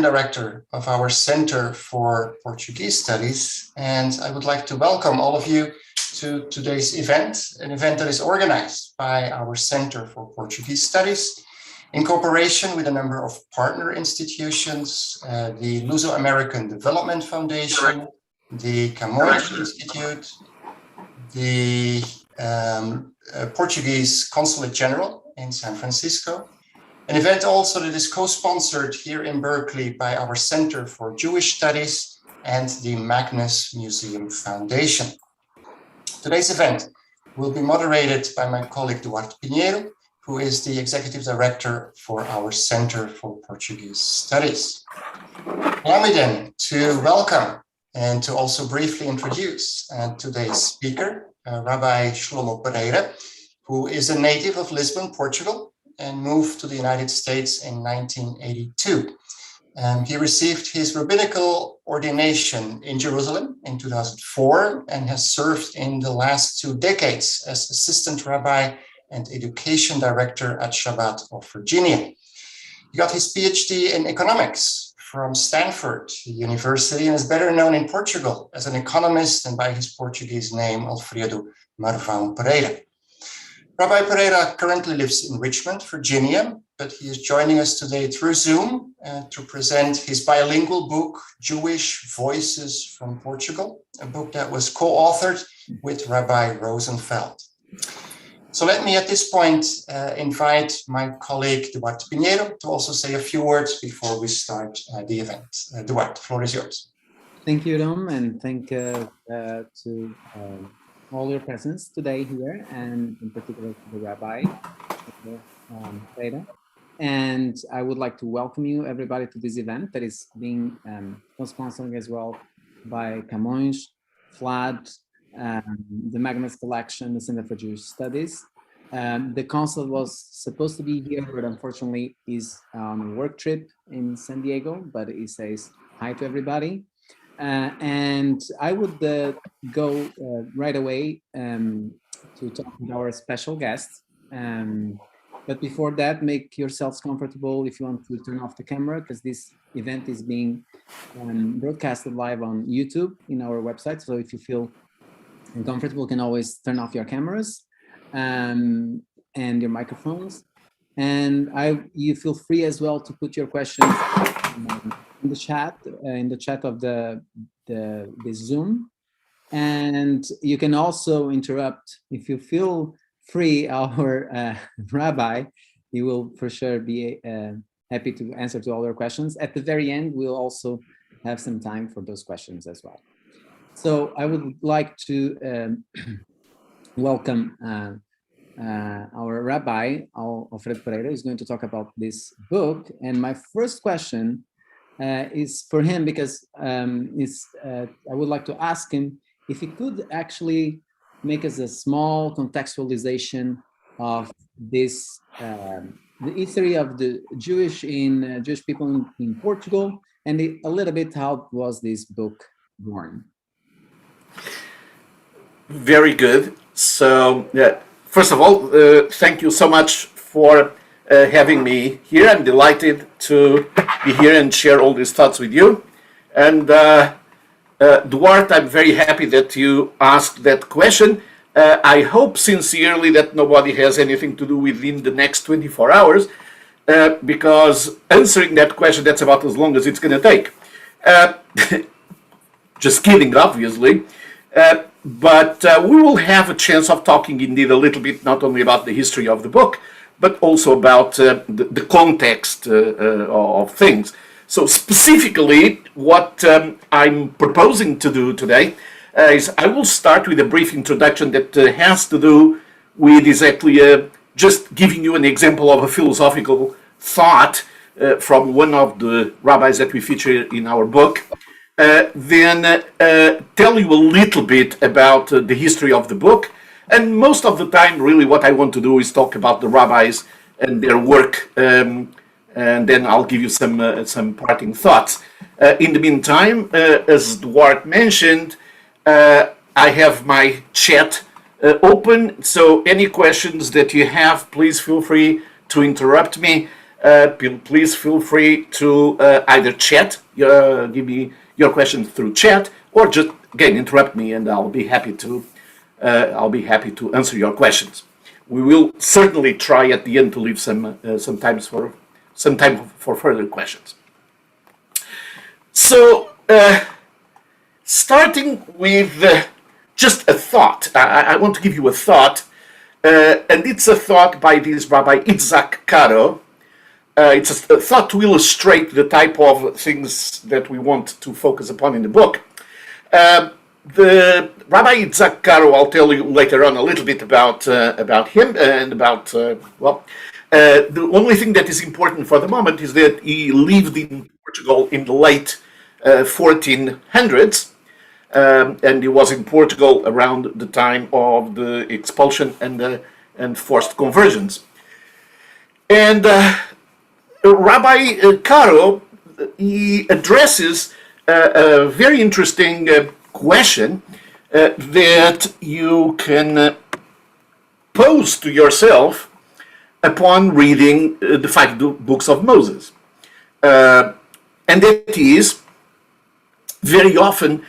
Director of our Center for Portuguese Studies, and I would like to welcome all of you to today's event, an event that is organized by our Center for Portuguese Studies in cooperation with a number of partner institutions, the Luso-American Development Foundation, the Camões Institute, the Portuguese Consulate General in San Francisco, an event also that is co-sponsored here in Berkeley by our Center for Jewish Studies and the Magnus Museum Foundation. Today's event will be moderated by my colleague Duarte Pinheiro, who is the Executive Director for our Center for Portuguese Studies. Allow me then to welcome and to also briefly introduce today's speaker, Rabbi Shlomo Pereira, who is a native of Lisbon, Portugal, and moved to the United States in 1982. He received his rabbinical ordination in Jerusalem in 2004 and has served in the last 2 decades as assistant rabbi and education director at Shabbat of Virginia. He got his PhD in economics from Stanford University and is better known in Portugal as an economist and by his Portuguese name, Alfredo Marvão Pereira. Rabbi Pereira currently lives in Richmond, Virginia, but he is joining us today through Zoom to present his bilingual book, Jewish Voices from Portugal, a book that was co-authored with Rabbi Rosenfeld. So let me at this point invite my colleague Duarte Pinheiro to also say a few words before we start the event. Duarte, the floor is yours. Thank you, Dom, and thank to all your presence today here, and in particular to the Rabbi Pereira. And I would like to welcome you, everybody, to this event that is being co-sponsored as well by Camões, FLAD, the Magnus Collection, the Center for Jewish Studies. The council was supposed to be here, but unfortunately is on a work trip in San Diego, but he says hi to everybody. And I would go right away to talk with our special guest. But before that, make yourselves comfortable if you want to turn off the camera, because this event is being broadcasted live on YouTube in our website. So if you feel uncomfortable, you can always turn off your cameras and your microphones. And you feel free as well to put your questions in the chat of the Zoom, and you can also interrupt if you feel free. Our rabbi, he will for sure be happy to answer to all your questions. At the very end, we'll also have some time for those questions as well. So I would like to welcome our rabbi, Alfredo Pereira, who's going to talk about this book. And my first question is for him, because I would like to ask him if he could actually make us a small contextualization of this, the history of the Jewish people in Portugal, and a little bit how was this book born. Very good. So, first of all, thank you so much for having me here. I'm delighted to be here and share all these thoughts with you. And Duarte, I'm very happy that you asked that question. I hope sincerely that nobody has anything to do within the next 24 hours, because answering that question, that's about as long as it's going to take. Just kidding, obviously. But we will have a chance of talking indeed a little bit, not only about the history of the book, but also about the context of things. So specifically, what I'm proposing to do today is I will start with a brief introduction that has to do with exactly just giving you an example of a philosophical thought from one of the rabbis that we feature in our book. Then tell you a little bit about the history of the book, and most of the time really what I want to do is talk about the rabbis and their work, and then I'll give you some parting thoughts. In the meantime, as Duarte mentioned, I have my chat open, so any questions that you have, please feel free to interrupt me. please feel free to either chat, give me your questions through chat, or just again interrupt me, and I'll be happy to answer your questions. We will certainly try at the end to leave some time for further questions. So, starting with just a thought, I want to give you a thought, and it's a thought by this Rabbi Itzakaro. It's a thought to illustrate the type of things that we want to focus upon in the book. The Rabbi Itzakaro, I'll tell you later on a little bit about him and about, the only thing that is important for the moment is that he lived in Portugal in the late 1400s, and he was in Portugal around the time of the expulsion and forced conversions. And Rabbi Caro, he addresses a very interesting question that you can pose to yourself upon reading the 5 books of Moses. And that is, very often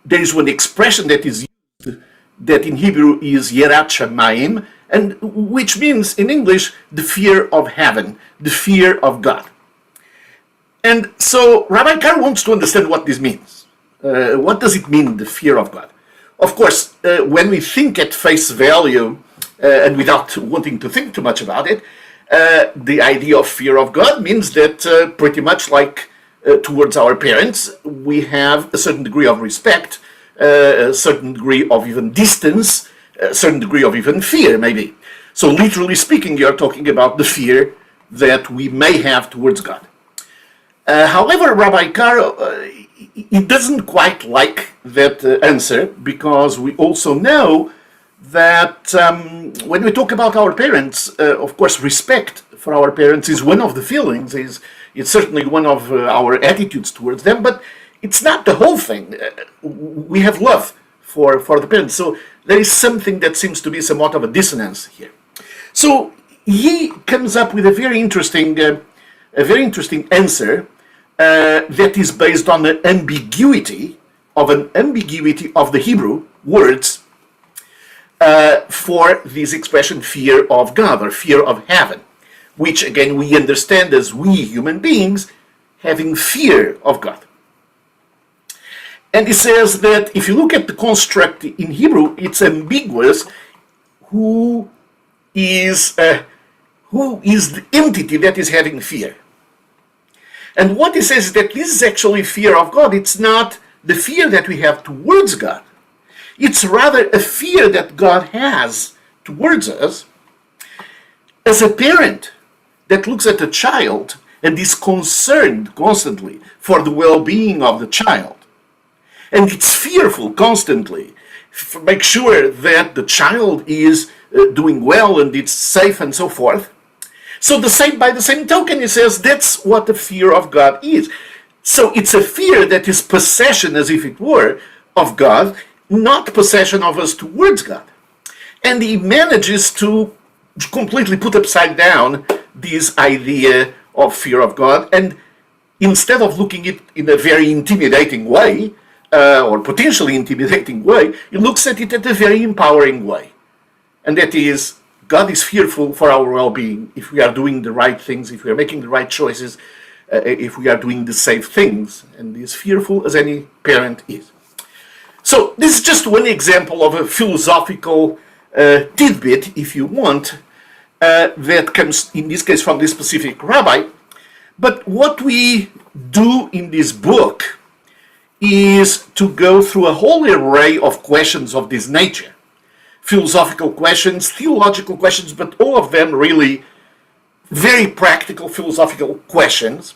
there is one expression that is used that in Hebrew is Yerat Shamayim, and which means in English the fear of heaven, the fear of God. And so Rabbi Caro wants to understand what this means. What does it mean, the fear of God? Of course, when we think at face value, and without wanting to think too much about it, the idea of fear of God means that pretty much like towards our parents, we have a certain degree of respect, a certain degree of even distance, a certain degree of even fear, maybe. So literally speaking, you're talking about the fear that we may have towards God. However, Rabbi Caro, he doesn't quite like that answer, because we also know that when we talk about our parents, of course, respect for our parents is one of the feelings, it's certainly one of our attitudes towards them, but it's not the whole thing. We have love for the parents, so there is something that seems to be somewhat of a dissonance here. So he comes up with a very interesting answer that is based on an ambiguity of the Hebrew words for this expression fear of God or fear of heaven, which again we understand as we human beings having fear of God. And he says that if you look at the construct in Hebrew, it's ambiguous who is the entity that is having fear. And what he says is that this is actually fear of God. It's not the fear that we have towards God. It's rather a fear that God has towards us as a parent that looks at a child and is concerned constantly for the well-being of the child. And it's fearful constantly. Make sure that the child is doing well and it's safe and so forth. So by the same token, he says that's what the fear of God is. So it's a fear that is possession, as if it were, of God, not possession of us towards God. And he manages to completely put upside down this idea of fear of God, and instead of looking at it in a very intimidating way, or potentially intimidating way, he looks at it in a very empowering way. And that is, God is fearful for our well-being if we are doing the right things, if we are making the right choices, if we are doing the safe things, and he is fearful as any parent is. So this is just one example of a philosophical tidbit, if you want, that comes in this case from this specific rabbi. But what we do in this book is to go through a whole array of questions of this nature. Philosophical questions, theological questions, but all of them really very practical philosophical questions.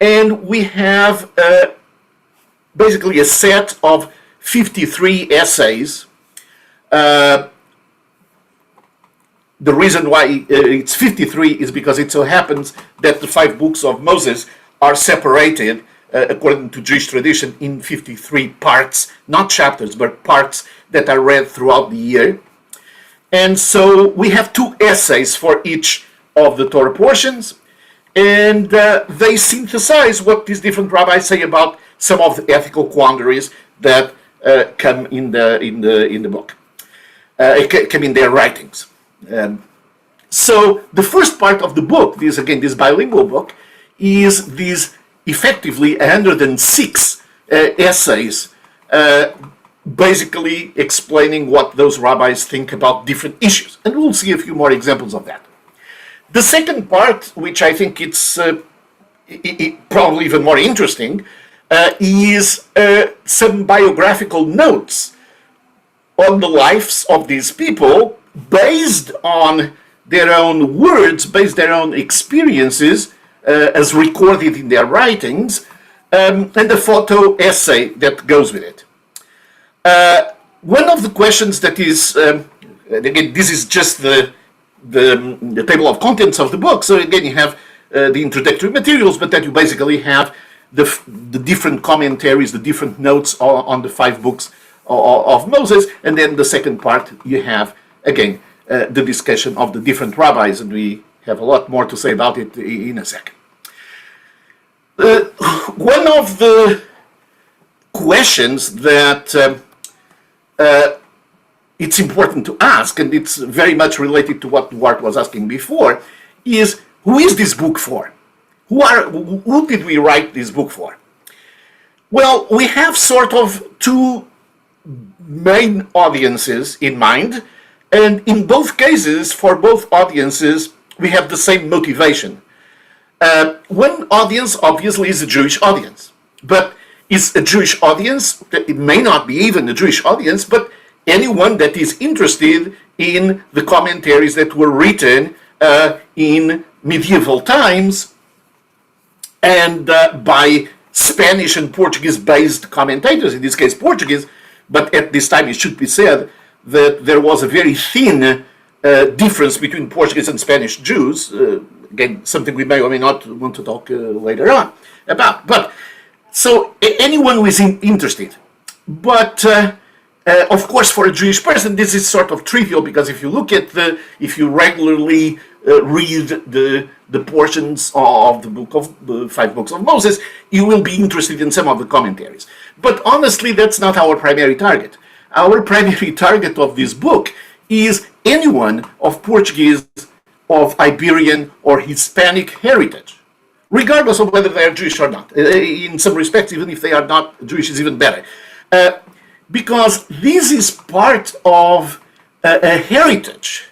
And we have basically a set of 53 essays. The reason why it's 53 is because it so happens that the 5 books of Moses are separated according to Jewish tradition in 53 parts, not chapters, but parts that are read throughout the year. And so we have 2 essays for each of the Torah portions, and they synthesize what these different rabbis say about some of the ethical quandaries that come in the book, come in their writings. So the first part of the book, this bilingual book, is these effectively 106 essays, basically explaining what those rabbis think about different issues. And we'll see a few more examples of that. The second part, which I think it's probably even more interesting, is some biographical notes on the lives of these people based on their own words, based their own experiences as recorded in their writings, and the photo essay that goes with it. One of the questions that is, again, this is just the table of contents of the book. So again, you have the introductory materials, but then you basically have the different commentaries, the different notes on the 5 books of Moses, and then the second part you have again the discussion of the different rabbis, and we have a lot more to say about it in a second. One of the questions that it's important to ask, and it's very much related to what Duarte was asking before, is who is this book for? Who did we write this book for? Well, we have sort of 2 main audiences in mind, and in both cases, for both audiences, we have the same motivation. One audience obviously is a Jewish audience, but it's a Jewish audience, it may not be even a Jewish audience, but anyone that is interested in the commentaries that were written in medieval times and by Spanish and Portuguese based commentators, in this case Portuguese, but at this time it should be said that there was a very thin difference between Portuguese and Spanish Jews, again, something we may or may not want to talk later on about. But so anyone who is interested, but of course, for a Jewish person, this is sort of trivial, because if you look at if you regularly read the portions of the 5 books of Moses, you will be interested in some of the commentaries. But honestly, that's not our primary target. Our primary target of this book is anyone of Portuguese, of Iberian or Hispanic heritage, regardless of whether they are Jewish or not. In some respects, even if they are not Jewish, is even better. Because this is part of a heritage.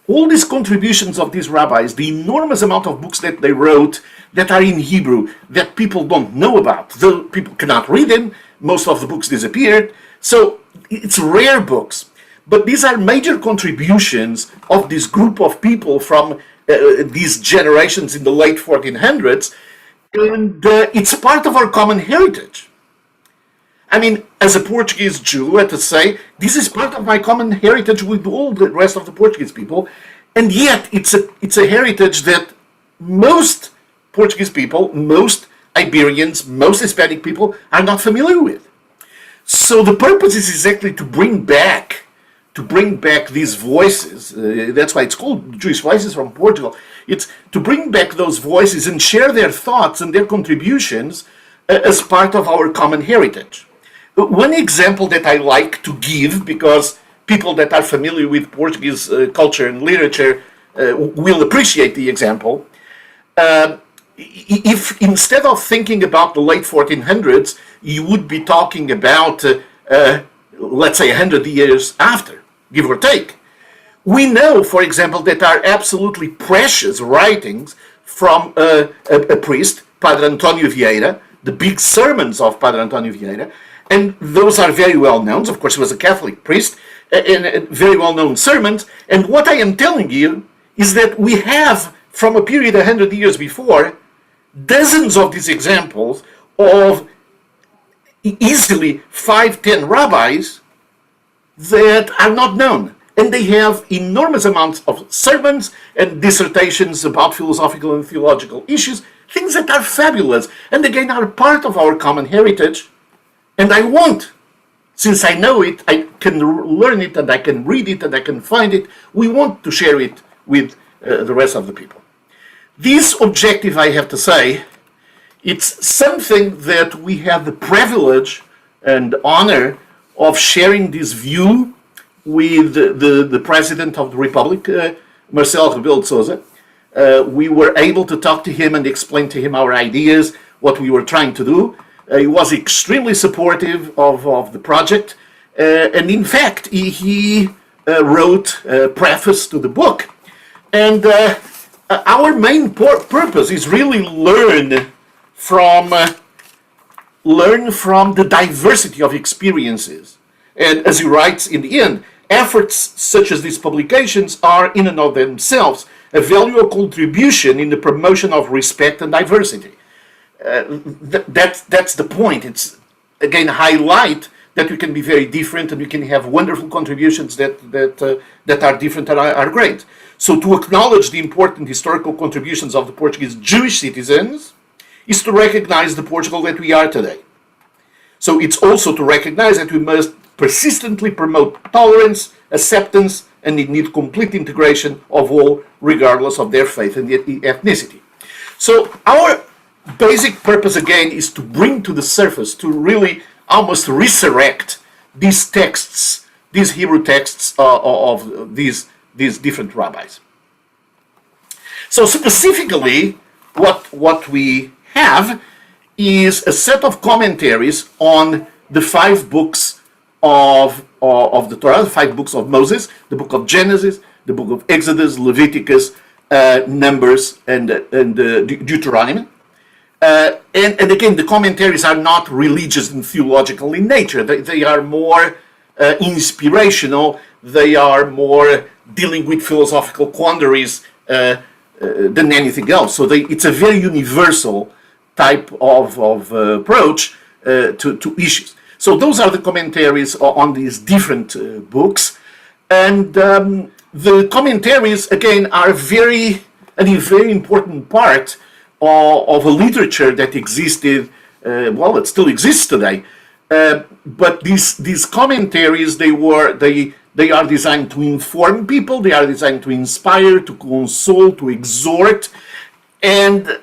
All these contributions of these rabbis, the enormous amount of books that they wrote that are in Hebrew, that people don't know about, though people cannot read them, most of the books disappeared, so it's rare books. But these are major contributions of this group of people from these generations in the late 1400s, and it's part of our common heritage. I mean, as a Portuguese Jew, let us say, this is part of my common heritage with all the rest of the Portuguese people, and yet it's a heritage that most Portuguese people, most Iberians, most Hispanic people are not familiar with. So the purpose is exactly to bring back these voices. That's why it's called Jewish Voices from Portugal. It's to bring back those voices and share their thoughts and their contributions as part of our common heritage. One example that I like to give, because people that are familiar with Portuguese culture and literature will appreciate the example. If instead of thinking about the late 1400s, you would be talking about, let's say, 100 years after, give or take. We know, for example, that are absolutely precious writings from a priest, Padre António Vieira, the big sermons of Padre António Vieira, and those are very well known. Of course, he was a Catholic priest, and very well known sermons. And what I am telling you is that we have, from a period 100 years before, dozens of these examples of easily 5-10 rabbis that are not known. And they have enormous amounts of sermons and dissertations about philosophical and theological issues, things that are fabulous, and again are part of our common heritage. And I want, since I know it, I can learn it, and I can read it, and I can find it, we want to share it with the rest of the people. This objective, I have to say, it's something that we have the privilege and honor of sharing this view with the President of the Republic, Marcelo Rebelo de Sousa. We were able to talk to him and explain to him our ideas, what we were trying to do. He was extremely supportive of the project. And in fact, he wrote a preface to the book. And our main purpose is really learn from the diversity of experiences. And as he writes in the end, efforts such as these publications are in and of themselves a valuable contribution in the promotion of respect and diversity. That's the point. It's, again, highlight that we can be very different and we can have wonderful contributions that are different and are great. So to acknowledge the important historical contributions of the Portuguese Jewish citizens is to recognize the Portugal that we are today. So it's also to recognize that we must persistently promote tolerance, acceptance, and indeed complete integration of all, regardless of their faith and ethnicity. So our basic purpose, again, is to bring to the surface, to really almost resurrect these texts, these Hebrew texts of these different rabbis. So specifically, what we have is a set of commentaries on the 5 books of the Torah, the 5 books of Moses, the book of Genesis, the book of Exodus, Leviticus, Numbers, and Deuteronomy. And again, the commentaries are not religious and theological in nature. They are more inspirational. They are more dealing with philosophical quandaries than anything else. So it's a very universal type of approach to issues. So those are the commentaries on these different books. And the commentaries, again, are a very important part of a literature that existed, it still exists today. But these commentaries, they are designed to inform people, they are designed to inspire, to console, to exhort, and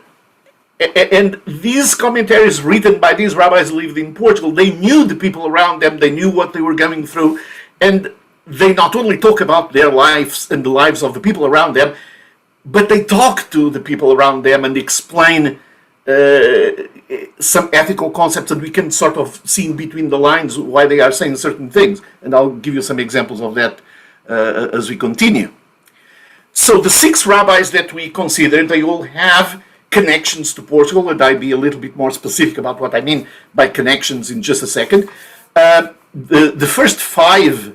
these commentaries written by these rabbis lived in Portugal. They knew the people around them, they knew what they were going through, and they not only talk about their lives and the lives of the people around them, but they talk to the people around them and explain some ethical concepts that we can sort of see in between the lines why they are saying certain things. And I'll give you some examples of that as we continue. So the 6 rabbis that we consider, they all have connections to Portugal, and I'll be a little bit more specific about what I mean by connections in just a second. The first 5,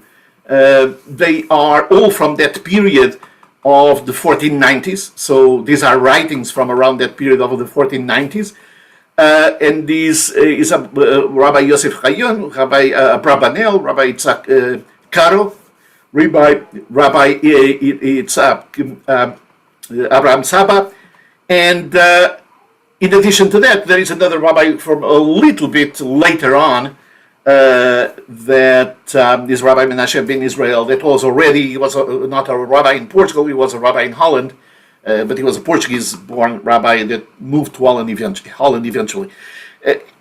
they are all from that period of the 1490s. So these are writings from around that period of the 1490s. And this is Rabbi Yosef Chayon, Rabbi Abrabanel, Rabbi Itzakaro, Rabbi Abraham Saba. And in addition to that, there is another rabbi from a little bit later on, that is Rabbi Menashe ben Israel, that was already, he was not a rabbi in Portugal, he was a rabbi in Holland, but he was a Portuguese-born rabbi that moved to Holland eventually.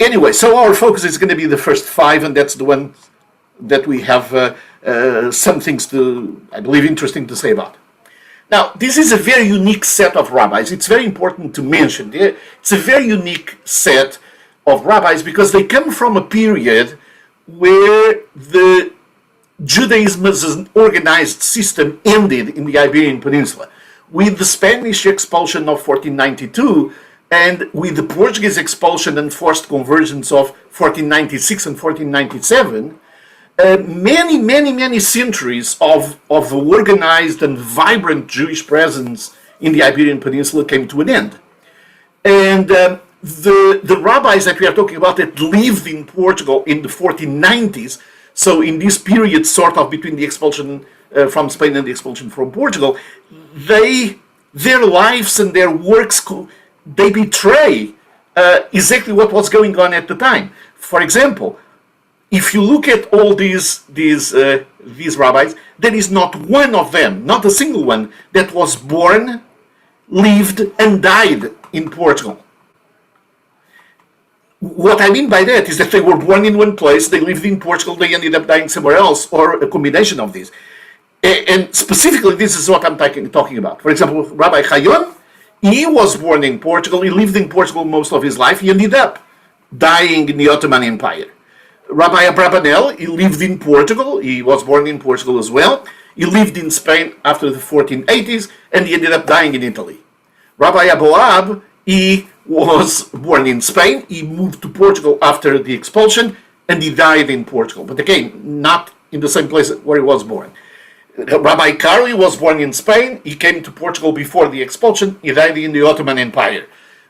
Anyway, so our focus is going to be the first 5, and that's the one that we have some things to, I believe, interesting to say about. Now, this is a very unique set of rabbis. It's very important to mention. It's a very unique set of rabbis because they come from a period where the Judaism as an organized system ended in the Iberian Peninsula. With the Spanish expulsion of 1492 and with the Portuguese expulsion and forced conversions of 1496 and 1497, many centuries of organized and vibrant Jewish presence in the Iberian Peninsula came to an end. And the rabbis that we are talking about that lived in Portugal in the 1490s, so in this period sort of between the expulsion from Spain and the expulsion from Portugal, their lives and their works, they betray exactly what was going on at the time. For example, if you look at all these rabbis, there is not one of them, not a single one, that was born lived and died in Portugal. What I mean by that is that they were born in one place, they lived in Portugal, they ended up dying somewhere else, or a combination of these. And specifically, this is what I'm talking about. For example, Rabbi Chayon, he was born in Portugal, he lived in Portugal most of his life, he ended up dying in the Ottoman Empire. Rabbi Abravanel, he lived in Portugal, he was born in Portugal as well, he lived in Spain after the 1480s, and he ended up dying in Italy. Rabbi Aboab, he was born in Spain, he moved to Portugal after the expulsion, and he died in Portugal. But again, not in the same place where he was born. Rabbi Karli was born in Spain, he came to Portugal before the expulsion, he died in the Ottoman Empire.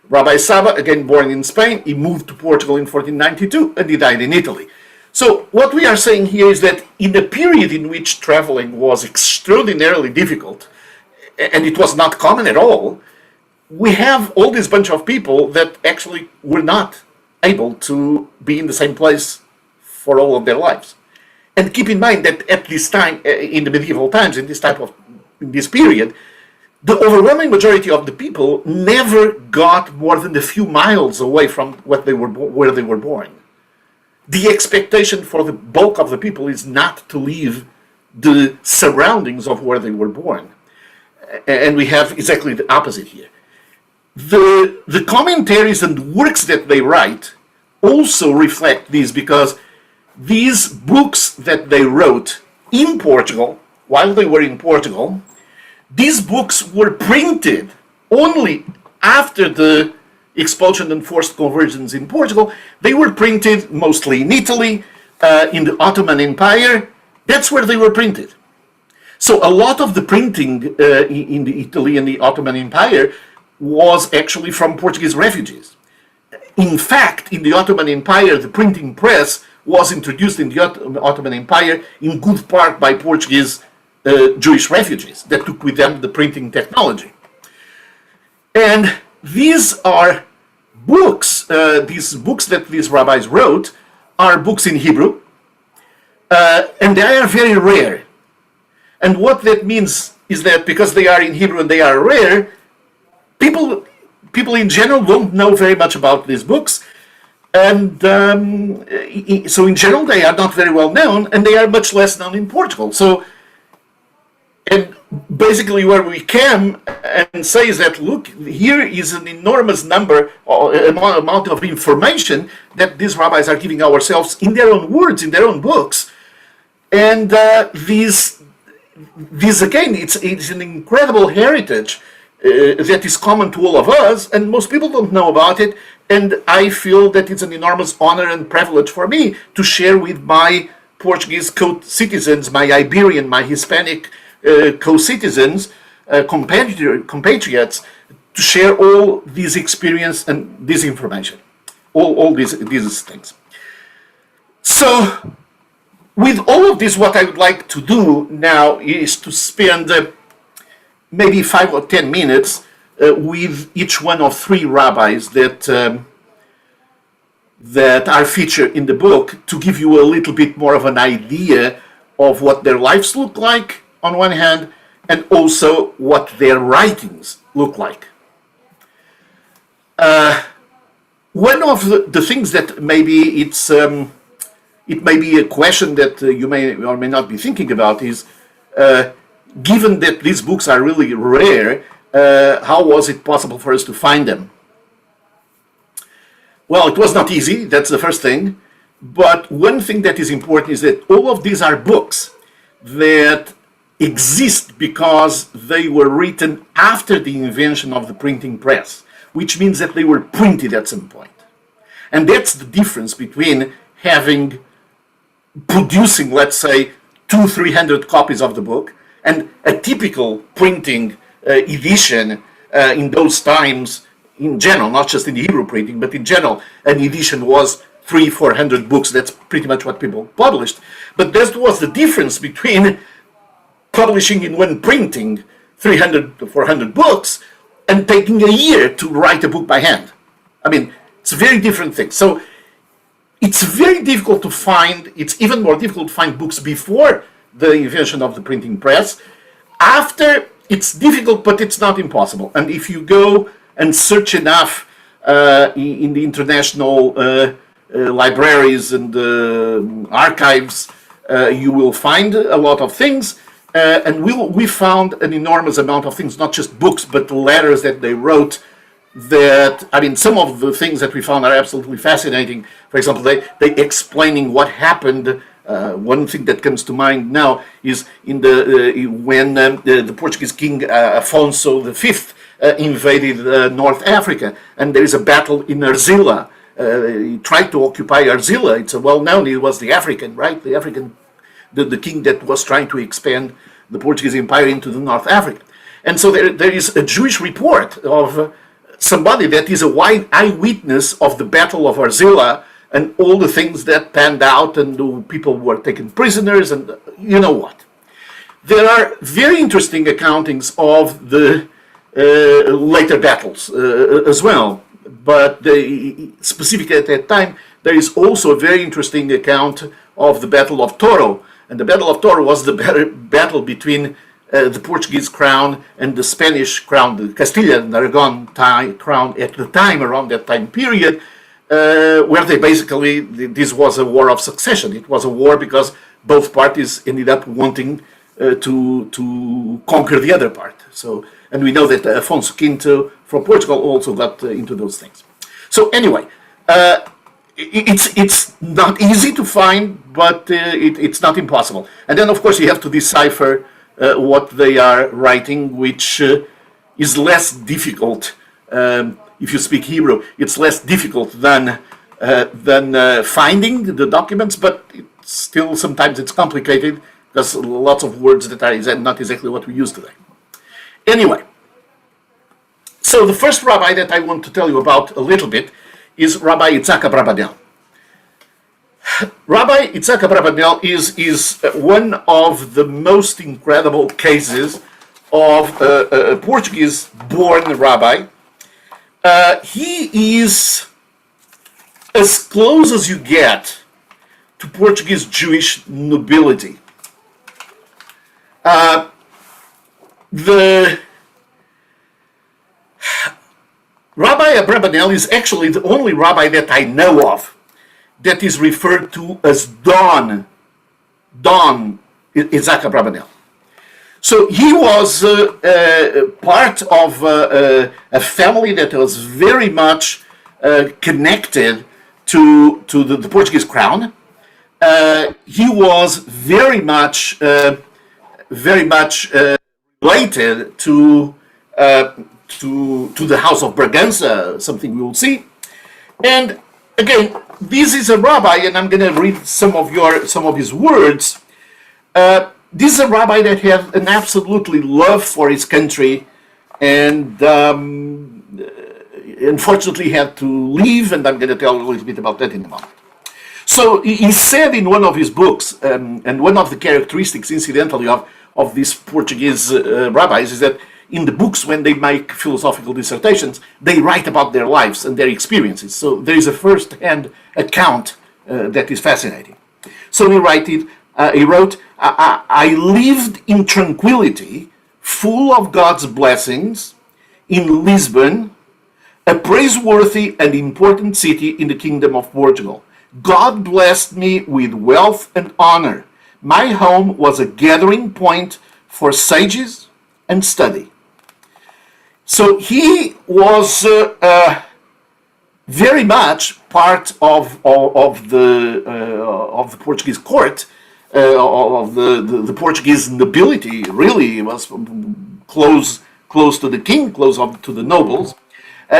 Rabbi Saba, again born in Spain, he moved to Portugal in 1492, and he died in Italy. So what we are saying here is that in a period in which traveling was extraordinarily difficult, and it was not common at all, we have all this bunch of people that actually were not able to be in the same place for all of their lives. And keep in mind that at this time, in the medieval times, in this period, the overwhelming majority of the people never got more than a few miles away from where they were born. The expectation for the bulk of the people is not to leave the surroundings of where they were born. And we have exactly the opposite here. The commentaries and works that they write also reflect this, because these books that they wrote in Portugal, while they were in Portugal, these books were printed only after the expulsion and forced conversions in Portugal. They were printed mostly in Italy, in the Ottoman Empire. That's where they were printed. So a lot of the printing in the Italy and the Ottoman Empire was actually from Portuguese refugees. In fact, in the Ottoman Empire, the printing press was introduced in the Ottoman Empire in good part by Portuguese Jewish refugees that took with them the printing technology. And these are books, these books that these rabbis wrote are books in Hebrew, and they are very rare. And what that means is that because they are in Hebrew and they are rare, people in general don't know very much about these books, and so in general they are not very well known, and they are much less known in Portugal. So, and basically where we came and say is that, look, here is an enormous number, or amount of information that these rabbis are giving ourselves in their own words, in their own books, and these again, it's an incredible heritage that is common to all of us, and most people don't know about it, and I feel that it's an enormous honor and privilege for me to share with my Portuguese co-citizens, my Iberian, my Hispanic co-citizens, compatriots, to share all this experience and this information, all these things. So, with all of this, what I would like to do now is to spend maybe 5 or 10 minutes with each one of 3 rabbis that are featured in the book, to give you a little bit more of an idea of what their lives look like on one hand, and also what their writings look like. One of the things that maybe it may be a question that you may or may not be thinking about is, given that these books are really rare, how was it possible for us to find them? Well, it was not easy, that's the first thing. But one thing that is important is that all of these are books that exist because they were written after the invention of the printing press, which means that they were printed at some point. And that's the difference between producing, let's say, 200-300 copies of the book, and a typical printing edition in those times, in general, not just in the Hebrew printing, but in general, an edition was 300-400 books. That's pretty much what people published. But that was the difference between publishing in one printing 300-400 books and taking a year to write a book by hand. I mean, it's a very different thing. So it's very difficult to find, it's even more difficult to find books before the invention of the printing press. After, it's difficult, but it's not impossible. And if you go and search enough in the international libraries and archives, you will find a lot of things. And we found an enormous amount of things, not just books, but letters that they wrote. That, I mean, some of the things that we found are absolutely fascinating. For example, they explaining what happened. One thing that comes to mind now is when the Portuguese king Afonso V invaded North Africa, and there is a battle in Argila. He tried to occupy Argila. It's well known. It was the African, right? The king that was trying to expand the Portuguese Empire into the North Africa. And so there is a Jewish report of somebody that is a white eyewitness of the Battle of Argila and all the things that panned out, and the people were taken prisoners, and you know what. There are very interesting accountings of the later battles as well, but specifically at that time, there is also a very interesting account of the Battle of Toro. And the Battle of Toro was the battle between the Portuguese crown and the Spanish crown, the Castilian and Aragon crown at the time, around that time period, where they basically, this was a war of succession. It was a war because both parties ended up wanting to conquer the other part. So, and we know that Afonso V from Portugal also got into those things. So anyway, it's not easy to find, but it's not impossible. And then, of course, you have to decipher what they are writing, which is less difficult. If you speak Hebrew, it's less difficult than finding the documents, but still sometimes it's complicated because lots of words that are not exactly what we use today. Anyway, so the first rabbi that I want to tell you about a little bit is Rabbi Itzakaro. Rabbi Itzakaro is one of the most incredible cases of a Portuguese-born rabbi. He is as close as you get to Portuguese Jewish nobility. The Rabbi Abravanel is actually the only rabbi that I know of that is referred to as Don Isaac Abravanel. So he was part of a family that was very much connected to the Portuguese crown. He was very much related to the house of Bragassa, something we will see. And again, this is a rabbi, and I'm going to read some of his words. This is a rabbi that had an absolutely love for his country, and unfortunately had to leave, and I'm going to tell you a little bit about that in a moment. So he said in one of his books, and one of the characteristics, incidentally, of these Portuguese rabbis is that in the books, when they make philosophical dissertations, they write about their lives and their experiences. So there is a first-hand account that is fascinating. So he wrote, I lived in tranquility, full of God's blessings, in Lisbon, a praiseworthy and important city in the Kingdom of Portugal. God blessed me with wealth and honor. My home was a gathering point for sages and study. So he was very much part of the Portuguese court, of the Portuguese nobility. Really, he was close to the king, close to the nobles.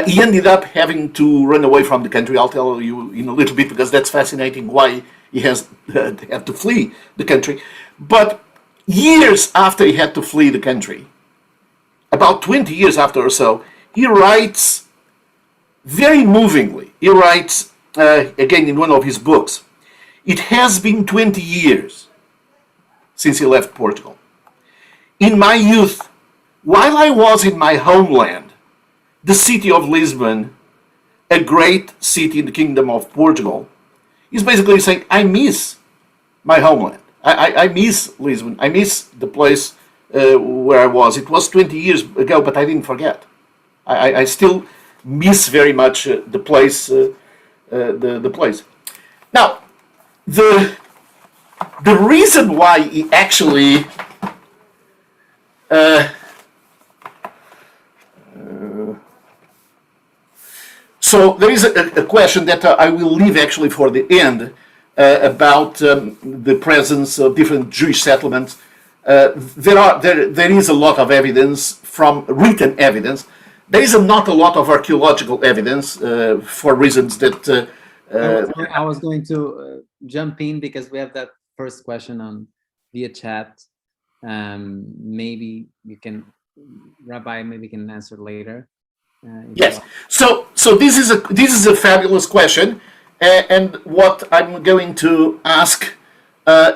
He ended up having to run away from the country. I'll tell you in a little bit, because that's fascinating why he has had to flee the country. But years after he had to flee the country, about 20 years after or so, he writes very movingly. He writes, again in one of his books, it has been 20 years since he left Portugal. In my youth, while I was in my homeland, the city of Lisbon, a great city in the Kingdom of Portugal, he's basically saying, I miss my homeland. I miss Lisbon. I miss the place where I was. It was 20 years ago, but I didn't forget. I still miss very much the place. The place. Now, the reason why he actually so there is a question that I will leave actually for the end about the presence of different Jewish settlements. There is a lot of evidence from written evidence. There is not a lot of archaeological evidence for reasons that. I was going to jump in because we have that first question on via chat. Maybe you can, Rabbi, maybe can answer later. Yes. So this is a fabulous question, and what I'm going to ask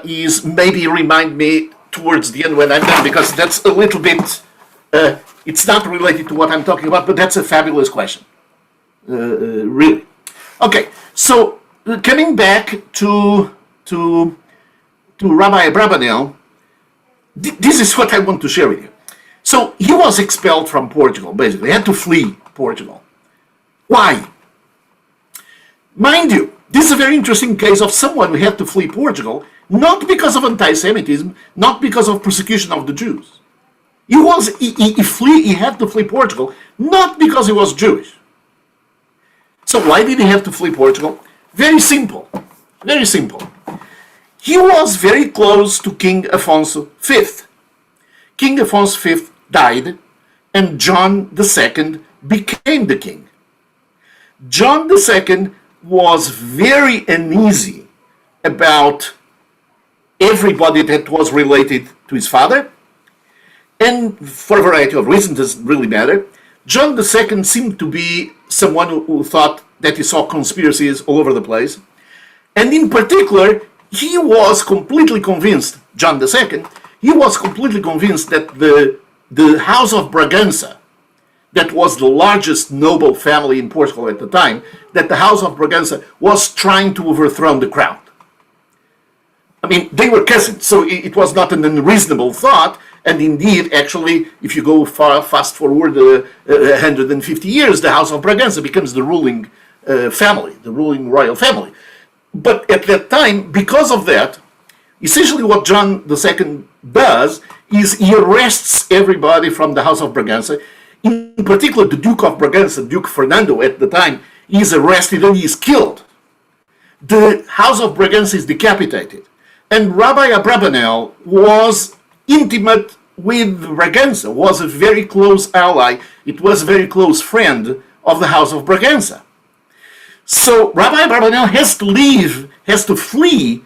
is maybe remind me towards the end when I'm done, because that's a little bit. It's not related to what I'm talking about, but that's a fabulous question. Really. Okay. So coming back to Rabbi Abravanel, this is what I want to share with you. So he was expelled from Portugal, basically. He had to flee Portugal. Why? Mind you, this is a very interesting case of someone who had to flee Portugal, not because of anti-Semitism, not because of persecution of the Jews. He had to flee Portugal, not because he was Jewish. So why did he have to flee Portugal? Very simple. Very simple. He was very close to King Afonso V. King Afonso V died, and John II became the king. John II was very uneasy about everybody that was related to his father, and for a variety of reasons, doesn't really matter. John II seemed to be someone who thought that he saw conspiracies all over the place. And in particular, he was completely convinced, John II, he was completely convinced that the House of Bragassa, that was the largest noble family in Portugal at the time, that the House of Bragassa was trying to overthrow the crown. I mean, they were cousins, so it was not an unreasonable thought. And indeed, actually, if you go fast forward 150 years, the House of Bragassa becomes the ruling family, the ruling royal family. But at that time, because of that, essentially what John II does is he arrests everybody from the House of Bragassa. In particular, the Duke of Bragassa, Duke Fernando at the time, is arrested and he is killed. The House of Bragassa is decapitated. And Rabbi Abravanel was intimate with Bragassa, was a very close ally. It was a very close friend of the House of Bragassa. So Rabbi Abravanel has to leave, has to flee,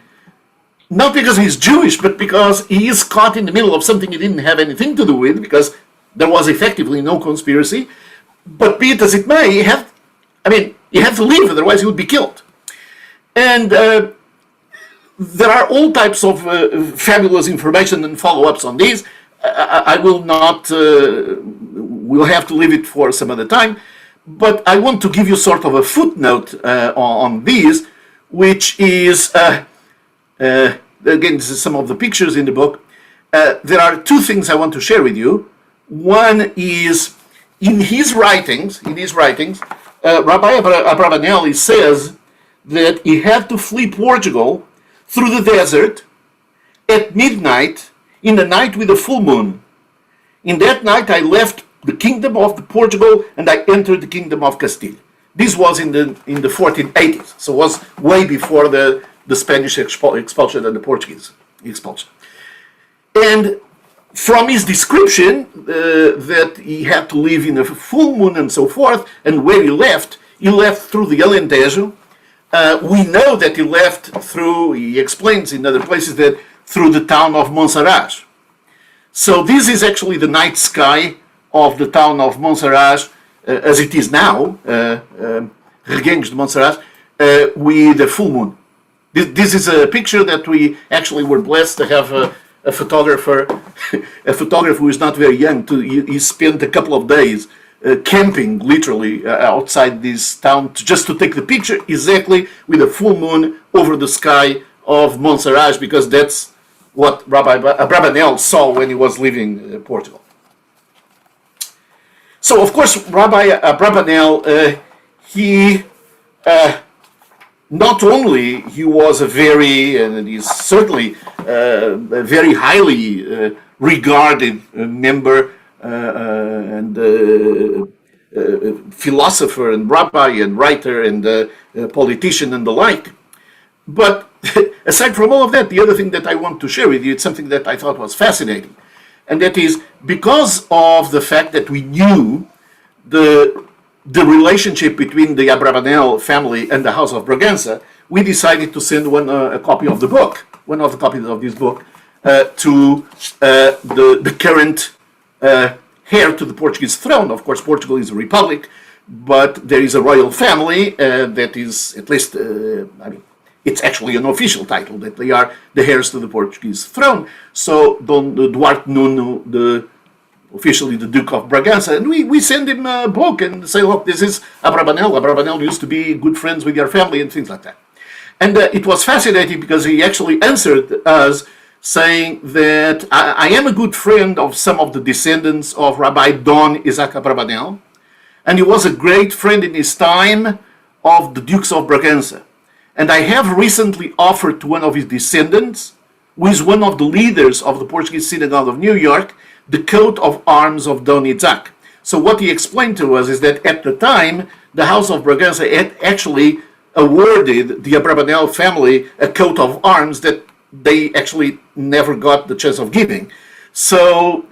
not because he's Jewish, but because he is caught in the middle of something he didn't have anything to do with, because there was effectively no conspiracy. But be it as it may, he had to leave, otherwise he would be killed. And there are all types of fabulous information and follow-ups on these. I will not, we'll have to leave it for some other time, but I want to give you sort of a footnote on these, which is, again, this is some of the pictures in the book. There are two things I want to share with you. One is, in his writings, Rabbi Abravanel says that he had to flee Portugal through the desert at midnight, in the night with a full moon. In that night I left the kingdom of Portugal and I entered the kingdom of Castile. This was in the 1480s, so it was way before the Spanish expulsion and the Portuguese expulsion. And from his description that he had to live in a full moon and so forth, and where he left through the Alentejo. We know that he left through, he explains in other places, that through the town of Monsaraz. So this is actually the night sky of the town of Monsaraz, as it is now, Reguengos de Monsaraz, with a full moon. This is a picture that we actually were blessed to have a photographer, a photographer who is not very young. He spent a couple of days camping literally outside this town just to take the picture exactly with a full moon over the sky of Monsaraz, because that's what Rabbi Abravanel saw when he was leaving Portugal. So, of course, Rabbi Abravanel, he not only he was a very, and he's certainly a very highly regarded member and philosopher and rabbi and writer and politician and the like, but aside from all of that, the other thing that I want to share with you, it's something that I thought was fascinating, and that is because of the fact that we knew the relationship between the Abravanel family and the House of Bragassa, we decided to send a copy of the book, one of the copies of this book, to the current heir to the Portuguese throne. Of course, Portugal is a republic, but there is a royal family that is, at least, it's actually an official title, that they are the heirs to the Portuguese throne. So Don Duarte Nuno, officially the Duke of Bragassa, and we send him a book and say, look, this is Abravanel. Abravanel used to be good friends with your family and things like that. And it was fascinating because he actually answered us saying that I am a good friend of some of the descendants of Rabbi Don Isaac Abravanel, and he was a great friend in his time of the Dukes of Bragassa. And I have recently offered to one of his descendants, who is one of the leaders of the Portuguese Synagogue of New York, the coat of arms of Don Isaac. So what he explained to us is that at the time, the House of Bragassa had actually awarded the Abravanel family a coat of arms that they actually never got the chance of giving. So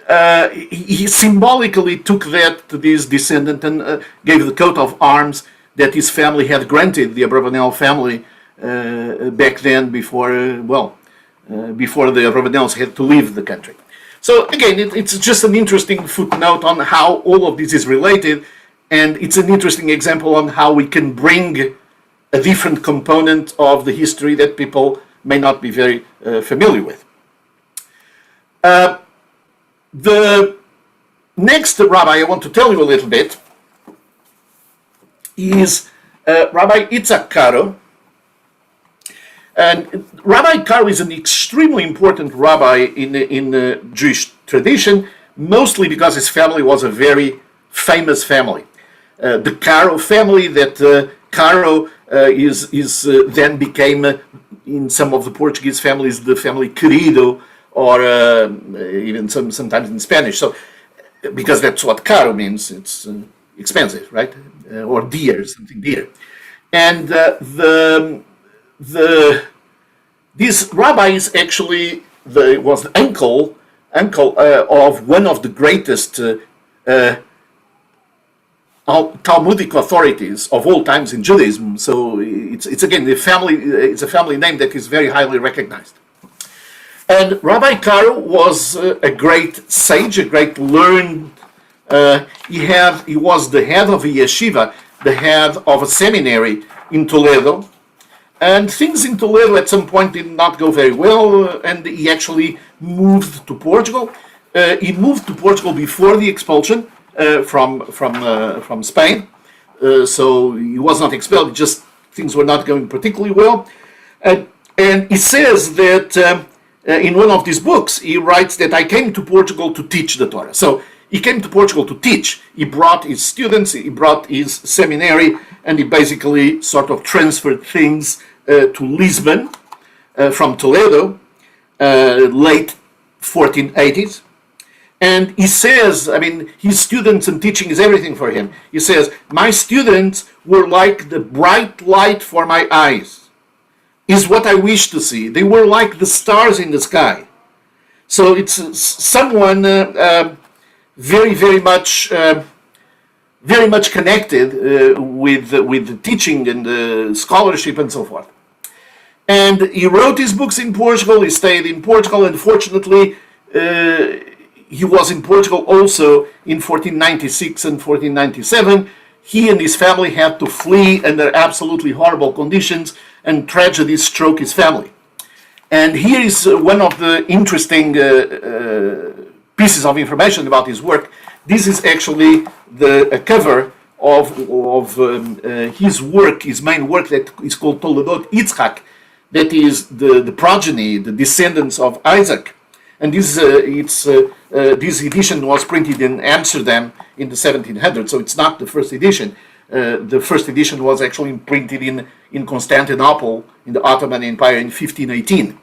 he symbolically took that to this descendant and gave the coat of arms that his family had granted the Abravanel family back then before the Abravanels had to leave the country. So again, it's just an interesting footnote on how all of this is related, and it's an interesting example on how we can bring a different component of the history that people may not be very familiar with. The next rabbi I want to tell you a little bit is Rabbi Itzakaro. And Rabbi Itzakaro is an extremely important rabbi in the Jewish tradition, mostly because his family was a very famous family. The Caro family, that Caro then became, in some of the Portuguese families, the family Querido, or even sometimes in Spanish. So, because that's what Caro means, it's expensive, right? Or dear, something dear. And this rabbi is actually was the uncle of one of the greatest Talmudic authorities of all times in Judaism. So it's again it's a family name that is very highly recognized. And Rabbi Itzakaro was a great sage, a great learned. He was the head of a yeshiva, the head of a seminary in Toledo. And things in Toledo at some point did not go very well, and he actually moved to Portugal. He moved to Portugal before the expulsion from Spain. So he was not expelled, just things were not going particularly well. And he says that in one of these books, he writes that I came to Portugal to teach the Torah. So he came to Portugal to teach. He brought his students, he brought his seminary, and he basically sort of transferred things to Lisbon from Toledo, late 1480s. And he says, I mean, his students and teaching is everything for him. He says, my students were like the bright light for my eyes, is what I wish to see. They were like the stars in the sky. So it's someone very, very much connected with the teaching and the scholarship and so forth. And he wrote his books in Portugal. He stayed in Portugal. Unfortunately, he was in Portugal also in 1496 and 1497. He and his family had to flee under absolutely horrible conditions, and tragedy struck his family. And here is one of the interesting pieces of information about his work. This is actually a cover of his work, his main work, that is called Toledot Yitzchak, that is the progeny, the descendants of Isaac. And this edition was printed in Amsterdam in the 1700s, so it's not the first edition. The first edition was actually printed in Constantinople in the Ottoman Empire in 1518,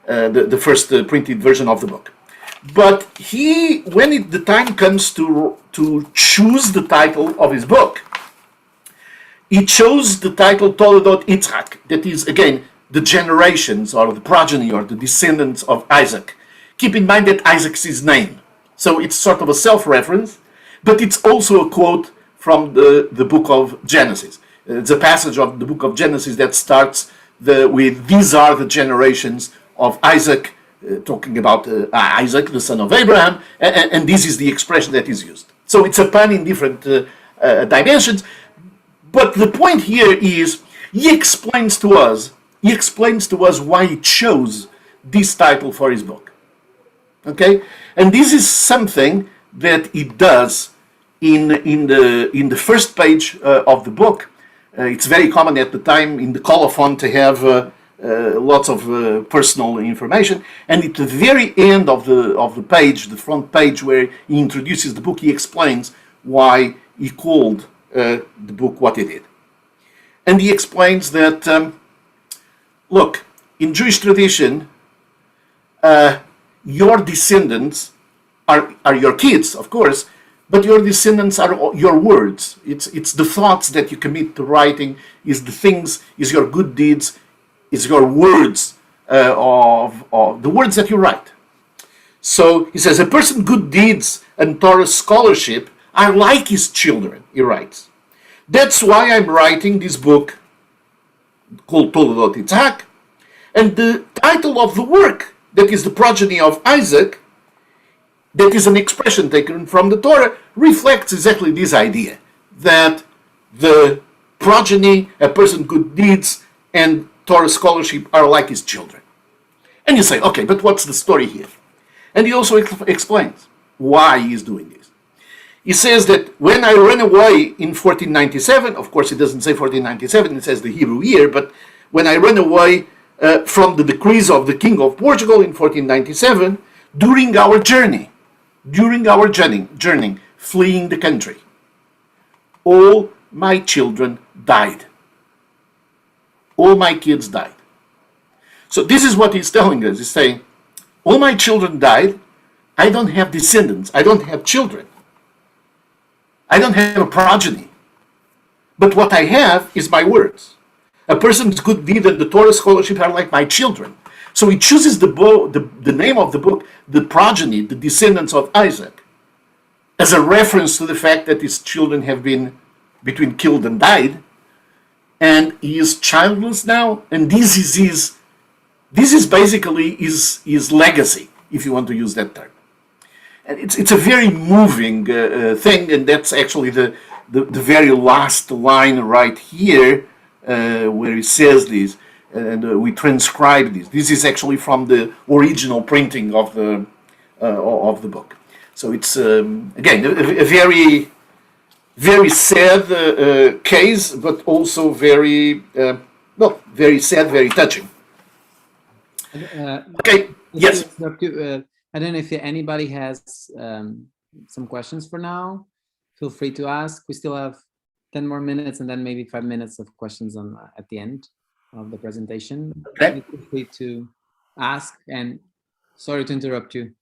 the first printed version of the book. But when the time comes to choose the title of his book, he chose the title Toledot Yitzhak, that is, again, the generations or the progeny or the descendants of Isaac. Keep in mind that Isaac's his name. So it's sort of a self-reference, but it's also a quote from the book of Genesis. It's a passage of the book of Genesis that starts with, these are the generations of Isaac, talking about Isaac, the son of Abraham, and this is the expression that is used. So it's a pun in different dimensions, but the point here is, he explains to us why he chose this title for his book. Okay, and this is something that he does in the first page of the book. It's very common at the time in the colophon to have lots of personal information, and at the very end of the page, the front page where he introduces the book, he explains why he called the book what he did. And he explains that, look, in Jewish tradition, your descendants are your kids, of course, but your descendants are your words. It's the thoughts that you commit to writing, is the things, is your good deeds, is your words of the words that you write. So he says, a person's good deeds and Torah scholarship are like his children, he writes. That's why I'm writing this book called Toledot Yitzhak, and the title of the work, that is the progeny of Isaac, that is an expression taken from the Torah, reflects exactly this idea, that the progeny, a person's good deeds, and Torah scholarship are like his children. And you say, okay, but what's the story here? And he also explains why he's doing this. He says that when I ran away in 1497, of course it doesn't say 1497, it says the Hebrew year, but when I ran away from the decrees of the King of Portugal in 1497, during our journey, fleeing the country, all my children died. All my kids died. So this is what he's telling us. He's saying, all my children died. I don't have descendants. I don't have children. I don't have a progeny. But what I have is my words. A person's good deed and the Torah scholarship are like my children. So he chooses the name of the book, the progeny, the descendants of Isaac, as a reference to the fact that his children have been between killed and died, and he is childless now, and this is basically his legacy, if you want to use that term. And it's a very moving thing, and that's actually the very last line right here, where he says this, and we transcribe this. This is actually from the original printing of the book. So it's again a very, very sad case, but also very very sad, very touching. Okay. Yes. I don't know if anybody has some questions for now. Feel free to ask. We still have 10 more minutes, and then maybe 5 minutes of questions at the end of the presentation. Okay. Feel free to ask, and sorry to interrupt you.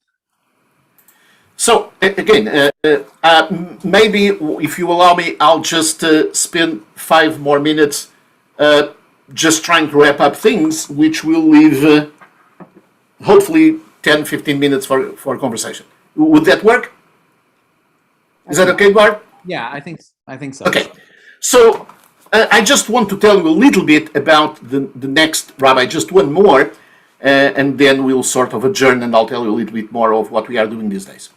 So again, maybe if you allow me, I'll just spend 5 more minutes just trying to wrap up things, which will leave hopefully 10-15 minutes for conversation. Would that work? Is that okay, Bart? Yeah, I think so. Okay. So I just want to tell you a little bit about the next rabbi, just one more, and then we'll sort of adjourn, and I'll tell you a little bit more of what we are doing these days.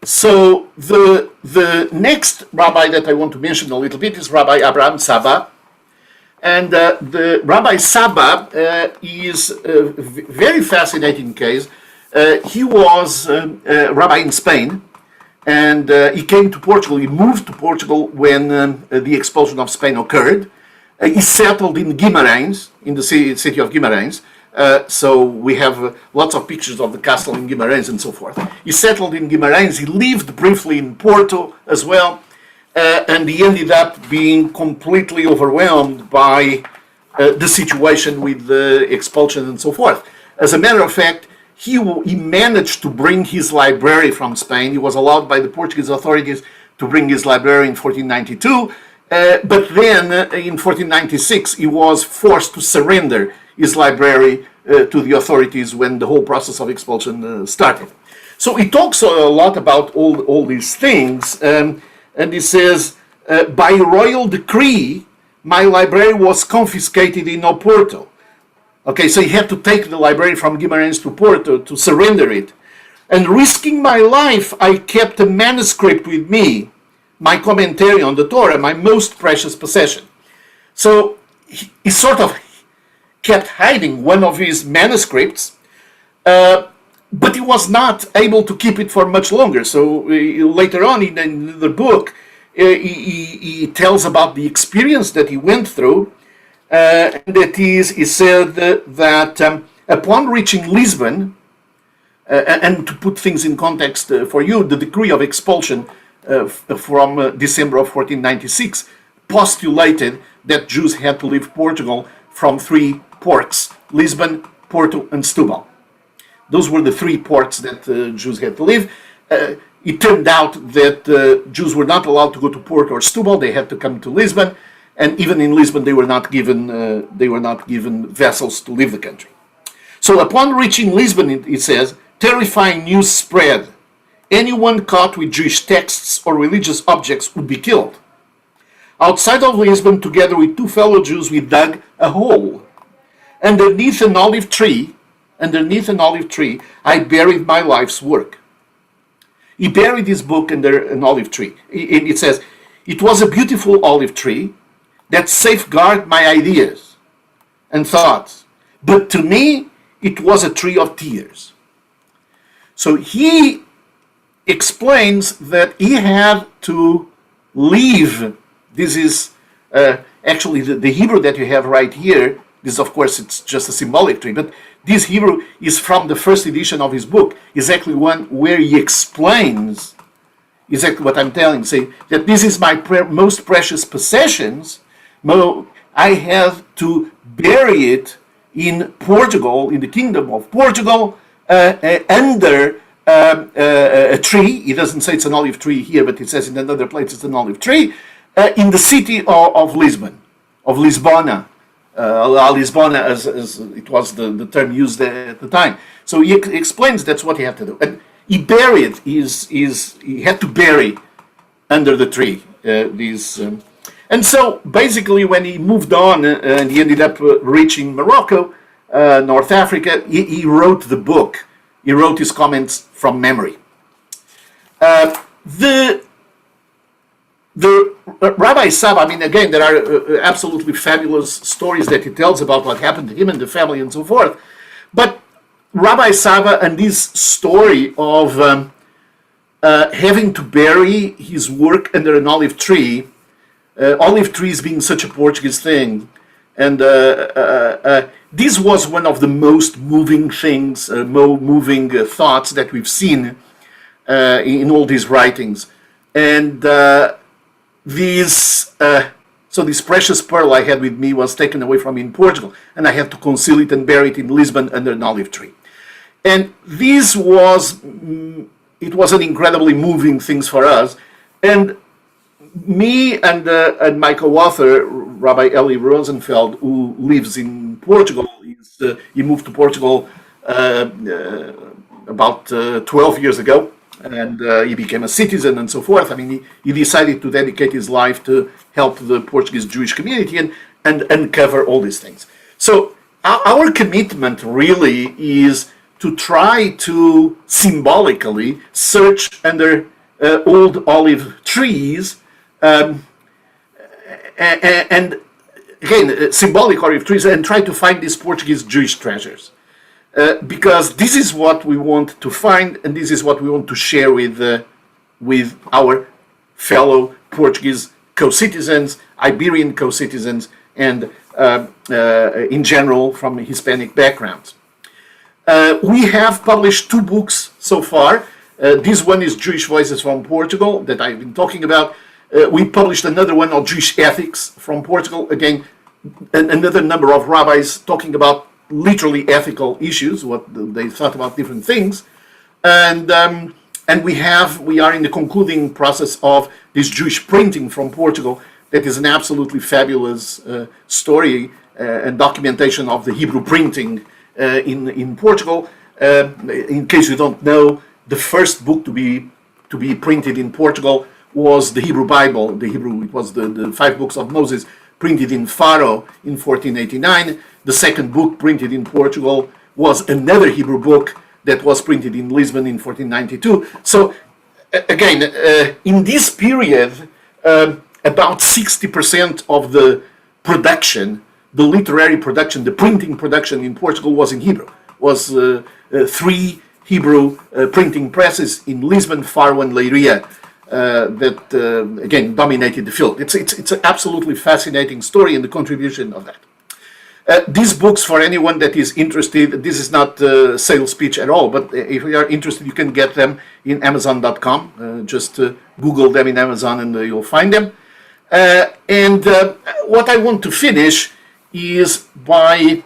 So the next rabbi that I want to mention a little bit is Rabbi Abraham Saba. And the Rabbi Saba is a very fascinating case. He was a rabbi in Spain, and he came to Portugal. He moved to Portugal when the expulsion of Spain occurred. He settled in Guimarães, in the city of Guimarães. So we have lots of pictures of the castle in Guimarães and so forth. He settled in Guimarães. He lived briefly in Porto as well. And he ended up being completely overwhelmed by the situation with the expulsion and so forth. As a matter of fact, he managed to bring his library from Spain. He was allowed by the Portuguese authorities to bring his library in 1492. But then in 1496, he was forced to surrender his library to the authorities when the whole process of expulsion started. So he talks a lot about all these things. And he says, by royal decree, my library was confiscated in Oporto. Okay, so he had to take the library from Guimarães to Porto to surrender it. And risking my life, I kept a manuscript with me, my commentary on the Torah, my most precious possession. So he sort of kept hiding one of his manuscripts, but he was not able to keep it for much longer. So later on in the book, he tells about the experience that he went through, and that he said that upon reaching Lisbon, and to put things in context for you, the decree of expulsion from December of 1496 postulated that Jews had to leave Portugal from 3 ports: Lisbon, Porto, and Setúbal. Those were the 3 ports that Jews had to leave. It turned out that Jews were not allowed to go to Porto or Setúbal; they had to come to Lisbon, and even in Lisbon, they were not given vessels to leave the country. So, upon reaching Lisbon, it says, terrifying news spread. Anyone caught with Jewish texts or religious objects would be killed. Outside of Lisbon, together with 2 fellow Jews, we dug a hole. Underneath an olive tree, I buried my life's work. He buried his book under an olive tree. It says, it was a beautiful olive tree that safeguarded my ideas and thoughts. But to me, it was a tree of tears. So he explains that he had to leave. This is actually the Hebrew that you have right here. This, of course, it's just a symbolic tree, but this Hebrew is from the first edition of his book, exactly one where he explains exactly what I'm telling, saying that this is my most precious possessions. I have to bury it in Portugal, in the Kingdom of Portugal, under a tree. He doesn't say it's an olive tree here, but it says in another place it's an olive tree, in the city of Lisbon, of Lisbona. Lisbona, as it was the term used at the time. So he explains that's what he had to do. And he buried he had to bury under the tree these. And so basically when he moved on and he ended up reaching Morocco, North Africa, he wrote the book. He wrote his comments from memory. The Rabbi Saba, I mean, again, there are absolutely fabulous stories that he tells about what happened to him and the family and so forth. But Rabbi Saba and this story of having to bury his work under an olive tree, olive trees being such a Portuguese thing, and this was one of the most moving things, moving thoughts that we've seen in all these writings. And so this precious pearl I had with me was taken away from me in Portugal, and I had to conceal it and bury it in Lisbon under an olive tree. And this was, it was an incredibly moving thing for us. And me and my co-author, Rabbi Eli Rosenfeld, who lives in Portugal, he moved to Portugal about 12 years ago. And he became a citizen and so forth. I mean, he decided to dedicate his life to help the Portuguese Jewish community and uncover all these things. So our commitment really is to try to symbolically search under old olive trees and again, symbolic olive trees, and try to find these Portuguese Jewish treasures. Because this is what we want to find, and this is what we want to share with our fellow Portuguese co-citizens, Iberian co-citizens, and in general from Hispanic backgrounds. We have published 2 books so far. This one is Jewish Voices from Portugal that I've been talking about. We published another one on Jewish ethics from Portugal. Again, another number of rabbis talking about literally ethical issues, what they thought about different things. And we are in the concluding process of this Jewish printing from Portugal that is an absolutely fabulous story and documentation of the Hebrew printing in Portugal. In case you don't know, the first book to be printed in Portugal was the Hebrew Bible. It was the 5 books of Moses printed in Faro in 1489. The second book printed in Portugal was another Hebrew book that was printed in Lisbon in 1492. So again, in this period, about 60% of the production, the literary production, the printing production in Portugal was in Hebrew. Was 3 Hebrew printing presses in Lisbon, Faro, and Leiria that again dominated the field. It's an absolutely fascinating story and the contribution of that. These books, for anyone that is interested, this is not a sales pitch at all, but if you are interested, you can get them in Amazon.com. Just Google them in Amazon and you'll find them. What I want to finish is by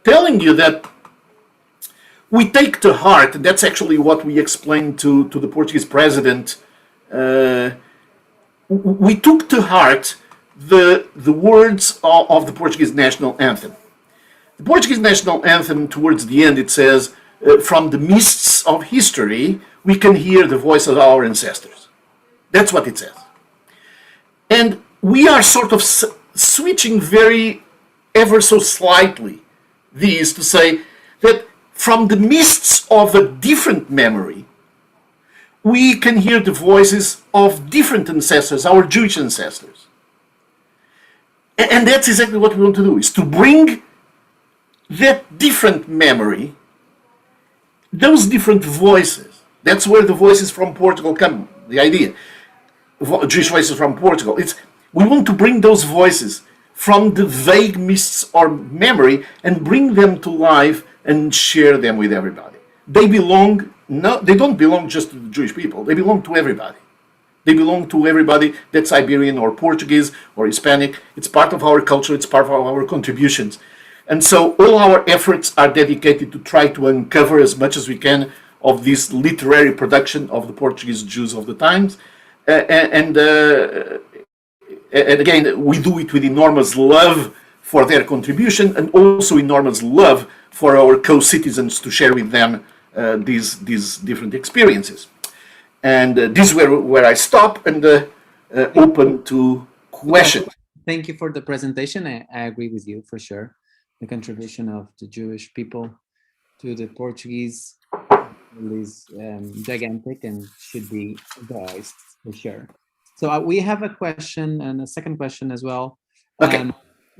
telling you that we take to heart, and that's actually what we explained to the Portuguese president, we took to heart the words of the Portuguese national anthem. The Portuguese national anthem, towards the end, it says, from the mists of history, we can hear the voice of our ancestors. That's what it says. And we are sort of switching ever so slightly these to say that from the mists of a different memory, we can hear the voices of different ancestors, our Jewish ancestors. And that's exactly what we want to do, is to bring that different memory, those different voices. That's where the voices from Portugal come, the idea. Jewish voices from Portugal. We want to bring those voices from the vague mists or memory and bring them to life and share them with everybody. They don't belong just to the Jewish people. They belong to everybody. They belong to everybody that's Iberian or Portuguese or Hispanic. It's part of our culture. It's part of our contributions. And so all our efforts are dedicated to try to uncover as much as we can of this literary production of the Portuguese Jews of the times. And again, we do it with enormous love for their contribution and also enormous love for our co-citizens to share with them these different experiences. And this is where I stop and open to questions. Thank you for the presentation. I agree with you for sure. The contribution of the Jewish people to the Portuguese is gigantic and should be voiced for sure. So we have a question and a second question as well. Okay.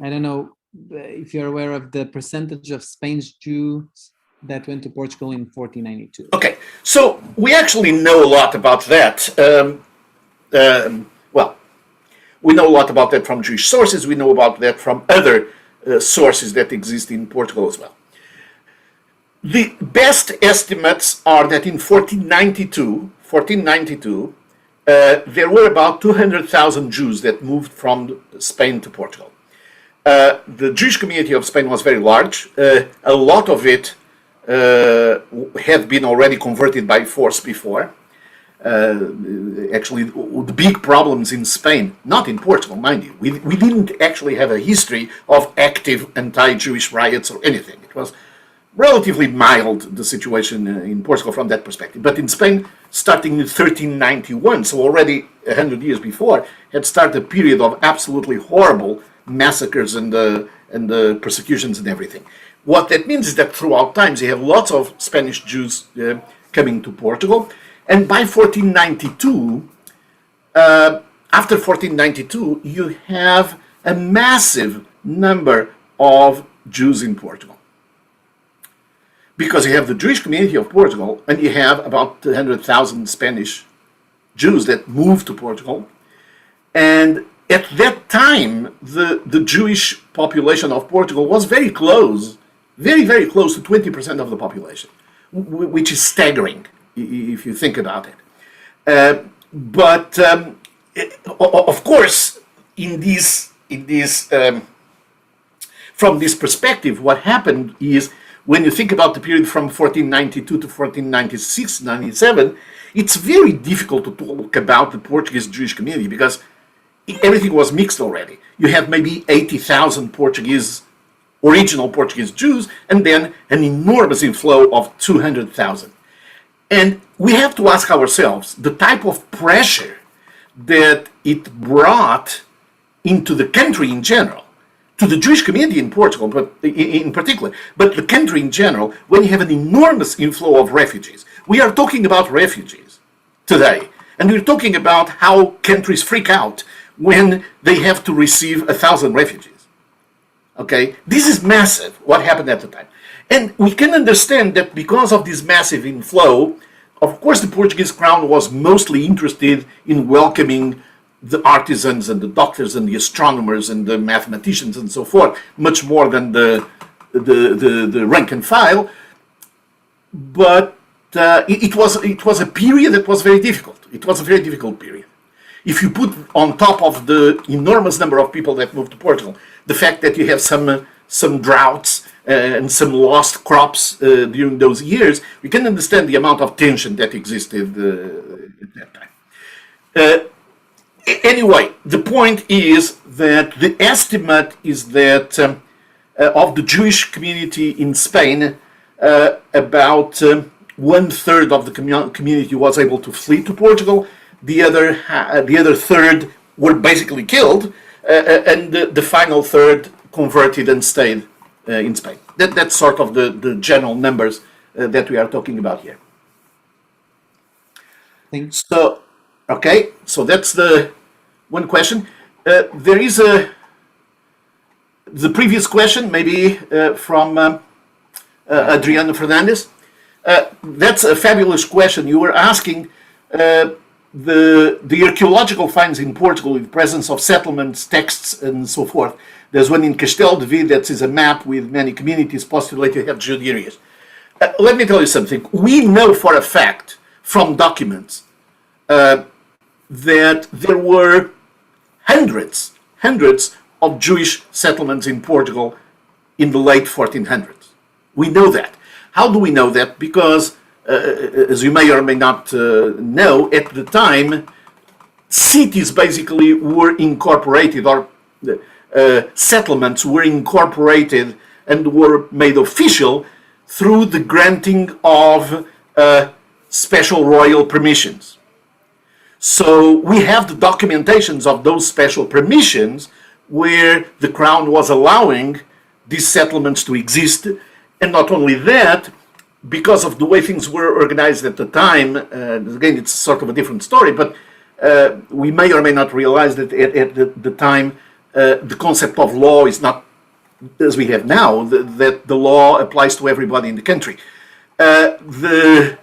I don't know if you're aware of the percentage of Spain's Jews that went to Portugal in 1492. Okay, so we actually know a lot about that. Well, we know a lot about that from Jewish sources. We know about that from other sources that exist in Portugal as well. The best estimates are that in 1492, there were about 200,000 Jews that moved from Spain to Portugal. The Jewish community of Spain was very large. A lot of it had been already converted by force before. Actually, the big problems in Spain, not in Portugal, mind you, we didn't actually have a history of active anti-Jewish riots or anything. It was relatively mild, the situation in Portugal from that perspective. But in Spain, starting in 1391, so already 100 years before, had started a period of absolutely horrible massacres and persecutions and everything. What that means is that throughout times you have lots of Spanish Jews coming to Portugal, and by 1492, after 1492, you have a massive number of Jews in Portugal. Because you have the Jewish community of Portugal, and you have about 200,000 Spanish Jews that moved to Portugal, and at that time, the Jewish population of Portugal was very close, very, very close to 20% of the population, which is staggering if you think about it. But of course, from this perspective, what happened is, when you think about the period from 1492 to 1496, 97, it's very difficult to talk about the Portuguese Jewish community because everything was mixed already. You have maybe 80,000 original Portuguese Jews, and then an enormous inflow of 200,000. And we have to ask ourselves the type of pressure that it brought into the country in general, to the Jewish community in Portugal, but in particular, but the country in general, when you have an enormous inflow of refugees. We are talking about refugees today, and we're talking about how countries freak out when they have to receive 1,000 refugees. Okay, this is massive, what happened at the time. And we can understand that because of this massive inflow, of course the Portuguese crown was mostly interested in welcoming the artisans and the doctors and the astronomers and the mathematicians and so forth, much more than the rank and file. But it was a period that was very difficult. It was a very difficult period. If you put on top of the enormous number of people that moved to Portugal, the fact that you have some droughts and some lost crops during those years, we can understand the amount of tension that existed at that time. Anyway, the point is that the estimate is that of the Jewish community in Spain, about 1/3 of the community was able to flee to Portugal. The other third were basically killed, and the final third converted and stayed in Spain. That's sort of the general numbers that we are talking about here. Thanks. So, okay, so that's the one question. There is the previous question, maybe from Adriano Fernandez. That's a fabulous question. You were asking the archaeological finds in Portugal, with the presence of settlements, texts, and so forth. There's one in Castelo de Vide that is a map with many communities postulated to have Jewish areas. Let me tell you something. We know for a fact from documents that there were hundreds of Jewish settlements in Portugal in the late 1400s. We know that. How do we know that? Because, as you may or may not know, at the time, cities basically were incorporated, or settlements were incorporated and were made official through the granting of special royal permissions. So we have the documentations of those special permissions where the crown was allowing these settlements to exist. And not only that, because of the way things were organized at the time, again, it's sort of a different story, but we may or may not realize that at the time, the concept of law is not as we have now, that the law applies to everybody in the country. The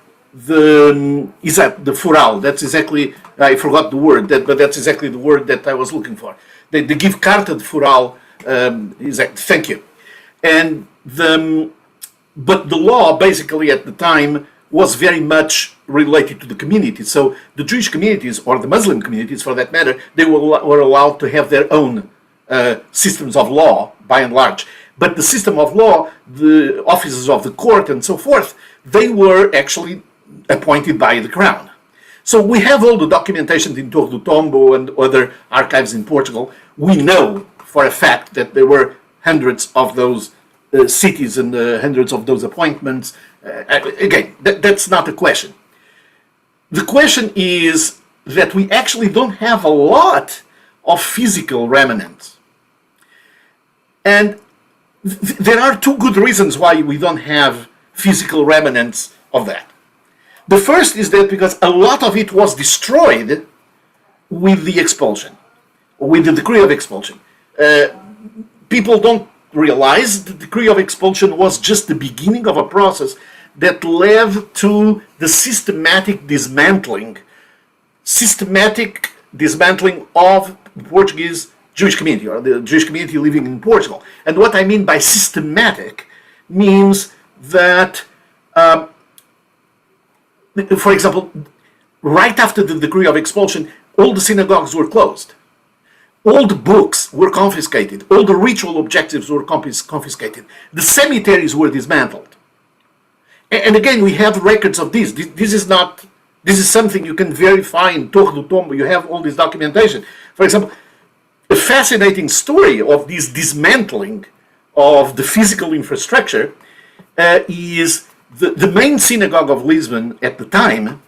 foral, that's exactly, I forgot the word, but that's exactly the word that I was looking for. They give carta de foral, thank you. And but the law basically at the time was very much related to the community. So the Jewish communities, or the Muslim communities for that matter, they were allowed to have their own systems of law, by and large. But the system of law, the officers of the court and so forth, they were actually appointed by the crown. So we have all the documentation in Torre do Tombo and other archives in Portugal. We know for a fact that there were hundreds of those cities and hundreds of those appointments. Again, that's not the question. The question is that we actually don't have a lot of physical remnants. And there are two good reasons why we don't have physical remnants of that. The first is that because a lot of it was destroyed with the expulsion, with the decree of expulsion. People don't realize the decree of expulsion was just the beginning of a process that led to the systematic dismantling of Portuguese Jewish community, or the Jewish community living in Portugal. And what I mean by systematic means that, for example, right after the decree of expulsion, all the synagogues were closed. All the books were confiscated. All the ritual objectives were confiscated. The cemeteries were dismantled. And again, we have records of this. This is something you can verify in Torah do Tombo. You have all this documentation. For example, a fascinating story of this dismantling of the physical infrastructure is the main synagogue of Lisbon at the time.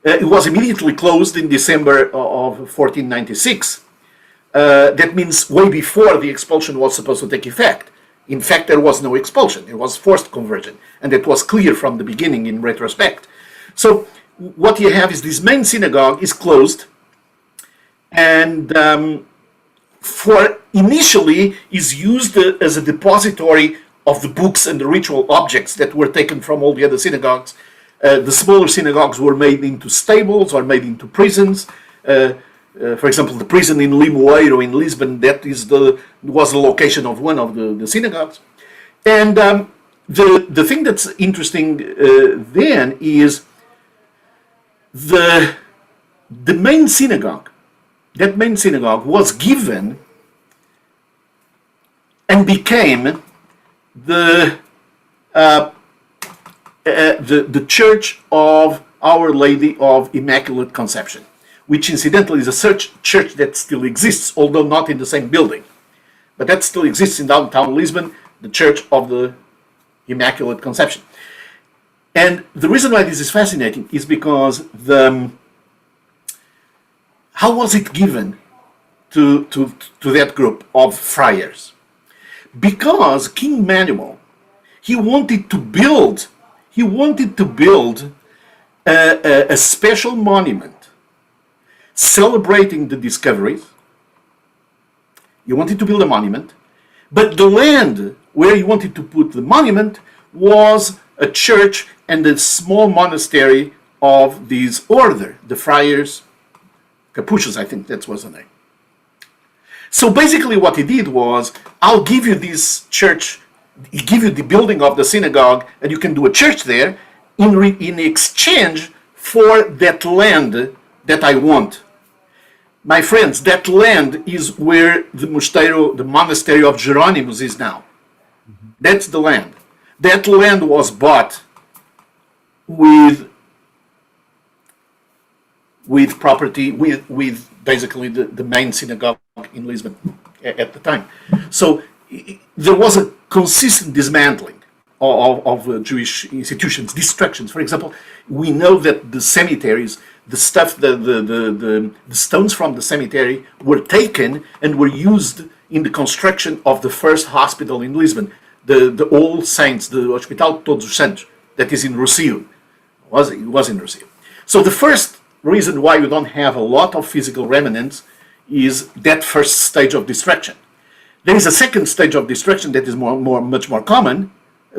It was immediately closed in December of 1496. That means way before the expulsion was supposed to take effect. In fact, there was no expulsion. It was forced conversion. And it was clear from the beginning in retrospect. So what you have is this main synagogue is closed, and for initially is used as a depository of the books and the ritual objects that were taken from all the other synagogues. The smaller synagogues were made into stables or made into prisons. For example, the prison in Limoeiro in Lisbon, that was the location of one of the synagogues. And the thing that's interesting then is the main synagogue. That main synagogue was given and became the Church of Our Lady of Immaculate Conception, which incidentally is a church that still exists, although not in the same building. But that still exists in downtown Lisbon, the Church of the Immaculate Conception. And the reason why this is fascinating is because how was it given to that group of friars? Because King Manuel, he wanted to build a special monument celebrating the discoveries. He wanted to build a monument, but the land where he wanted to put the monument was a church and a small monastery of this order, the friars Capuchins, I think that was the name. So basically what he did was, I'll give you this church, give you the building of the synagogue, and you can do a church there in exchange for that land that I want. My friends, that land is where the monastery of Jeronymus is now. That's the land. That land was bought with property, with basically the main synagogue in Lisbon at the time. So there was a consistent dismantling of Jewish institutions, destructions. For example, we know that the cemeteries, the stones from the cemetery were taken and were used in the construction of the first hospital in Lisbon, the All Saints, the Hospital Todos os Santos, that is in Rocio. It was in Rocio. So the first reason why we don't have a lot of physical remnants is that first stage of destruction. There is a second stage of destruction that is much more common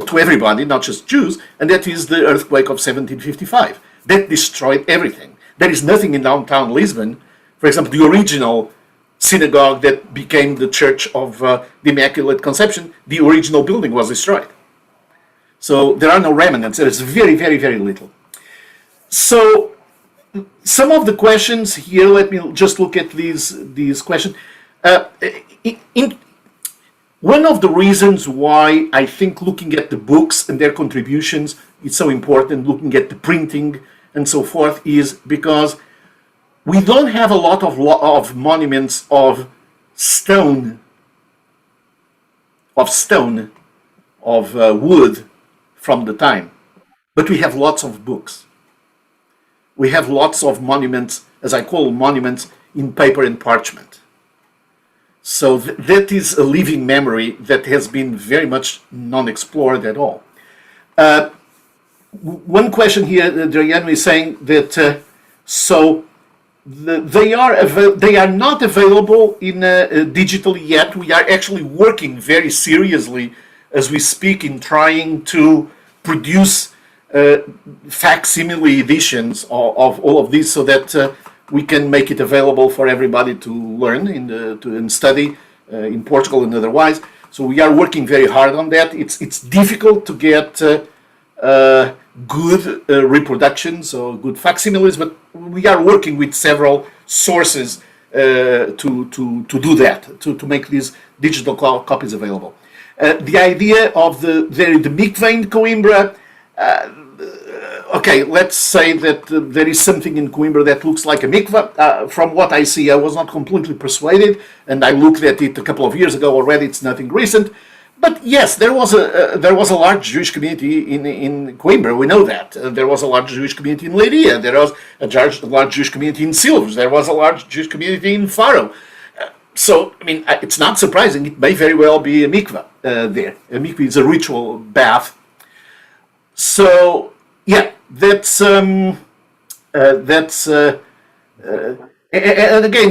to everybody, not just Jews, and that is the earthquake of 1755. That destroyed everything. There is nothing in downtown Lisbon. For example, the original synagogue that became the Church of the Immaculate Conception, the original building was destroyed. So there are no remnants. There is very, very, very little. So some of the questions here, let me just look at these questions. One of the reasons why I think looking at the books and their contributions is so important, looking at the printing and so forth, is because we don't have a lot of monuments of stone, of wood from the time, but we have lots of books. We have lots of monuments, as I call monuments, in paper and parchment. So that is a living memory that has been very much non-explored at all. One question here, Adriano is saying that they are not available in digitally yet. We are actually working very seriously as we speak in trying to produce facsimile editions of all of these, so that we can make it available for everybody to learn and study in Portugal and otherwise. So we are working very hard on that. It's difficult to get good reproductions or good facsimiles, but we are working with several sources to do that, to make these digital copies available. The idea of the mikveh in Coimbra, okay, let's say that there is something in Coimbra that looks like a mikveh. From what I see, I was not completely persuaded, and I looked at it a couple of years ago already. It's nothing recent. But yes, there was a large Jewish community in Coimbra. We know that. There was a large Jewish community in Leiria. There was a large Jewish community in Silves. There was a large Jewish community in Faro. So, I mean, it's not surprising. It may very well be a mikveh there. A mikveh is a ritual bath. So, yeah, and again,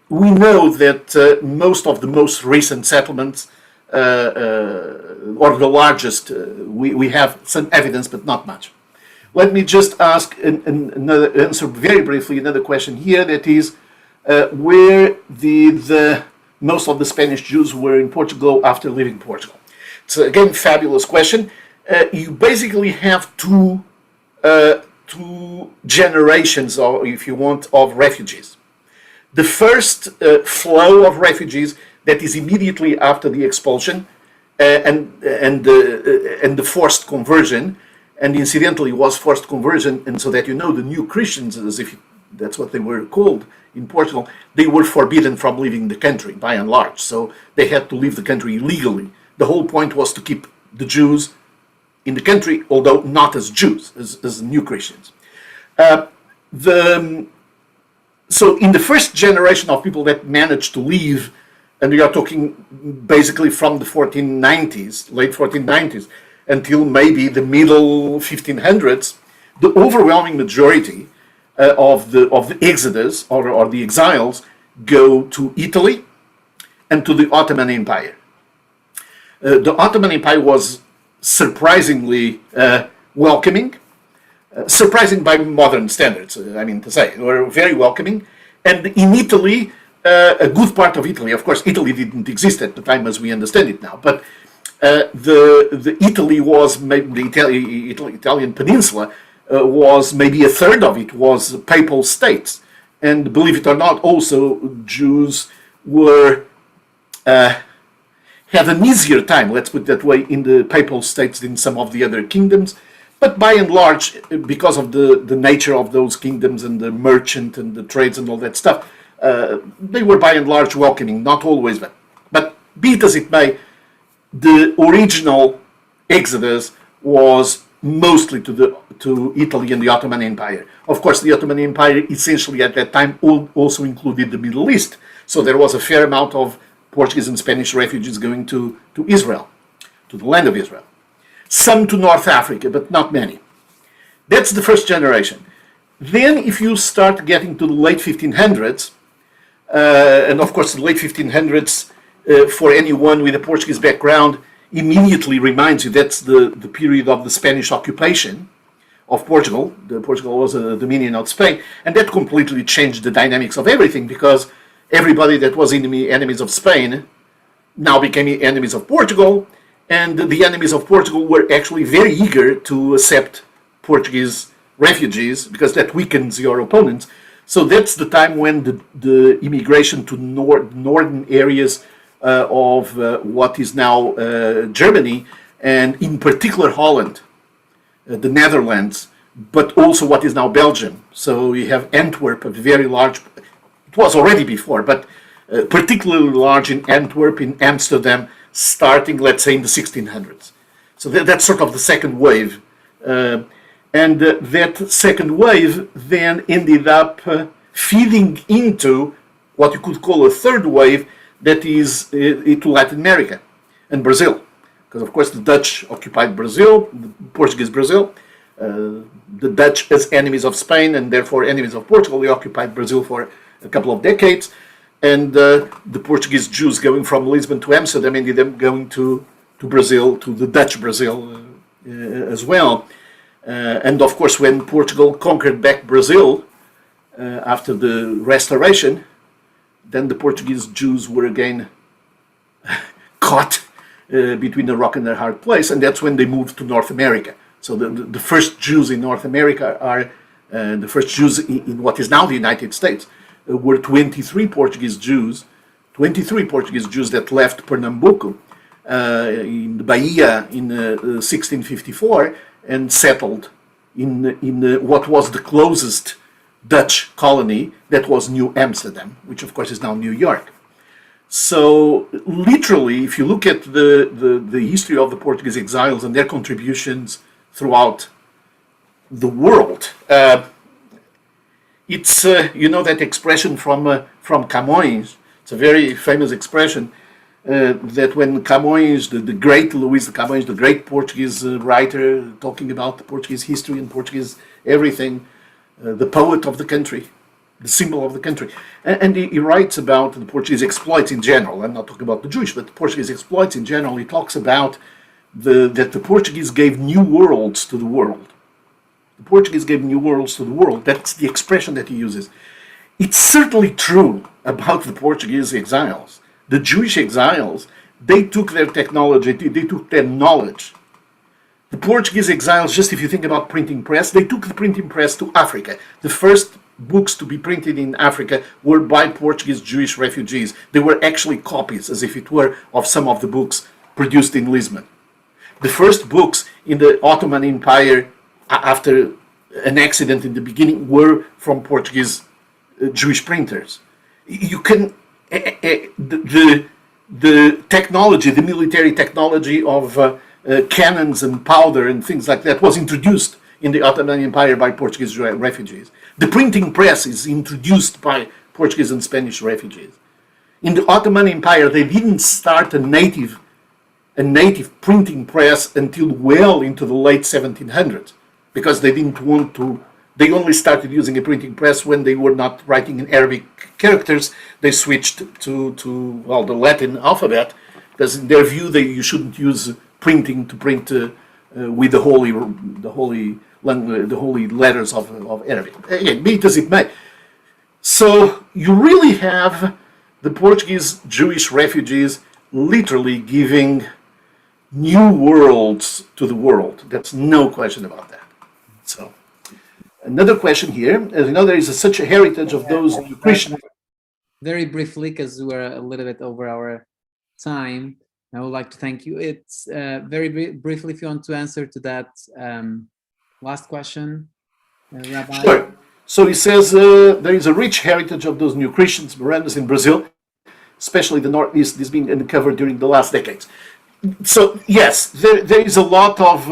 we know that most of the most recent settlements, or the largest, we have some evidence, but not much. Let me just answer very briefly another question here, that is, where the most of the Spanish Jews were in Portugal after leaving Portugal. It's again fabulous question. You basically have two generations, or if you want, of refugees. The first flow of refugees that is immediately after the expulsion and the forced conversion, and incidentally was forced conversion, and so that you know, the new Christians, as if that's what they were called in Portugal, they were forbidden from leaving the country by and large. So they had to leave the country illegally. The whole point was to keep the Jews in the country, although not as Jews, as new Christians. So in the first generation of people that managed to leave, and we are talking basically from the 1490s, late 1490s, until maybe the middle 1500s, the overwhelming majority of the exodus or the exiles go to Italy and to the Ottoman Empire. The Ottoman Empire was surprisingly welcoming, surprising by modern standards, I mean to say. They were very welcoming. And in Italy, a good part of Italy, of course, Italy didn't exist at the time as we understand it now, but the Italy was maybe the Italian peninsula was maybe a third of it was papal states. And believe it or not, also Jews were had an easier time, let's put it that way, in the papal states than some of the other kingdoms. But by and large, because of the nature of those kingdoms and the merchant and the trades and all that stuff, they were by and large welcoming, not always, but be it as it may, the original exodus was mostly to Italy and the Ottoman Empire. Of course, the Ottoman Empire essentially at that time also included the Middle East. So there was a fair amount of Portuguese and Spanish refugees going to Israel, to the land of Israel. Some to North Africa, but not many. That's the first generation. Then if you start getting to the late 1500s, and of course the late 1500s, for anyone with a Portuguese background, immediately reminds you that's the period of the Spanish occupation of Portugal. Portugal was a dominion of Spain, and that completely changed the dynamics of everything, because everybody that was enemies of Spain now became enemies of Portugal, and the enemies of Portugal were actually very eager to accept Portuguese refugees, because that weakens your opponents. So that's the time when the immigration to northern areas of what is now Germany, and in particular Holland, the Netherlands, but also what is now Belgium. So you have Antwerp, a very large, it was already before, but particularly large in Antwerp, in Amsterdam, starting, let's say, in the 1600s. So that's sort of the second wave. And that second wave then ended up feeding into what you could call a third wave, that is to Latin America and Brazil. Because, of course, the Dutch occupied Brazil, Portuguese Brazil. The Dutch, as enemies of Spain and therefore enemies of Portugal, they occupied Brazil for a couple of decades. And the Portuguese Jews going from Lisbon to Amsterdam ended up going to Brazil, to the Dutch Brazil as well. And of course, when Portugal conquered back Brazil, after the Restoration, then the Portuguese Jews were again caught between a rock and a hard place, and that's when they moved to North America. So the first Jews in North America are the first Jews in what is now the United States were 23 Portuguese Jews that left Pernambuco in the Bahia in 1654 and settled in what was the closest Dutch colony, that was New Amsterdam, which of course is now New York. So literally, if you look at the history of the Portuguese exiles and their contributions throughout the world, it's that expression from Camões. It's a very famous expression that when Camões, the great Luís de Camões, the great Portuguese writer, talking about the Portuguese history and Portuguese everything, the poet of the country, the symbol of the country. And he writes about the Portuguese exploits in general. I'm not talking about the Jewish, but the Portuguese exploits in general. He talks about that the Portuguese gave new worlds to the world. The Portuguese gave new worlds to the world. That's the expression that he uses. It's certainly true about the Portuguese exiles. The Jewish exiles, they took their technology, they took their knowledge. The Portuguese exiles, just if you think about printing press, they took the printing press to Africa. The first books to be printed in Africa were by Portuguese Jewish refugees. They were actually copies, as if it were, of some of the books produced in Lisbon. The first books in the Ottoman Empire, after an accident in the beginning, were from Portuguese Jewish printers. You can the technology, the military technology of cannons and powder and things like that was introduced in the Ottoman Empire by Portuguese refugees. The printing press is introduced by Portuguese and Spanish refugees. In the Ottoman Empire, they didn't start a native printing press until well into the late 1700s, because they didn't want to. They only started using a printing press when they were not writing in Arabic characters. They switched to the Latin alphabet, because in their view you shouldn't use printing to print with the holy letters of Arabic. Again, be it as it may. So you really have the Portuguese Jewish refugees literally giving new worlds to the world. That's no question about that. So another question here. As you know, there is such a heritage of those new Christians. Very briefly, because we're a little bit over our time, I would like to thank you. It's very briefly, if you want to answer to that last question, Rabbi. Sure. So he says there is a rich heritage of those new Christians, Mirandas in Brazil, especially the Northeast, this being uncovered during the last decades. So yes, there is a lot of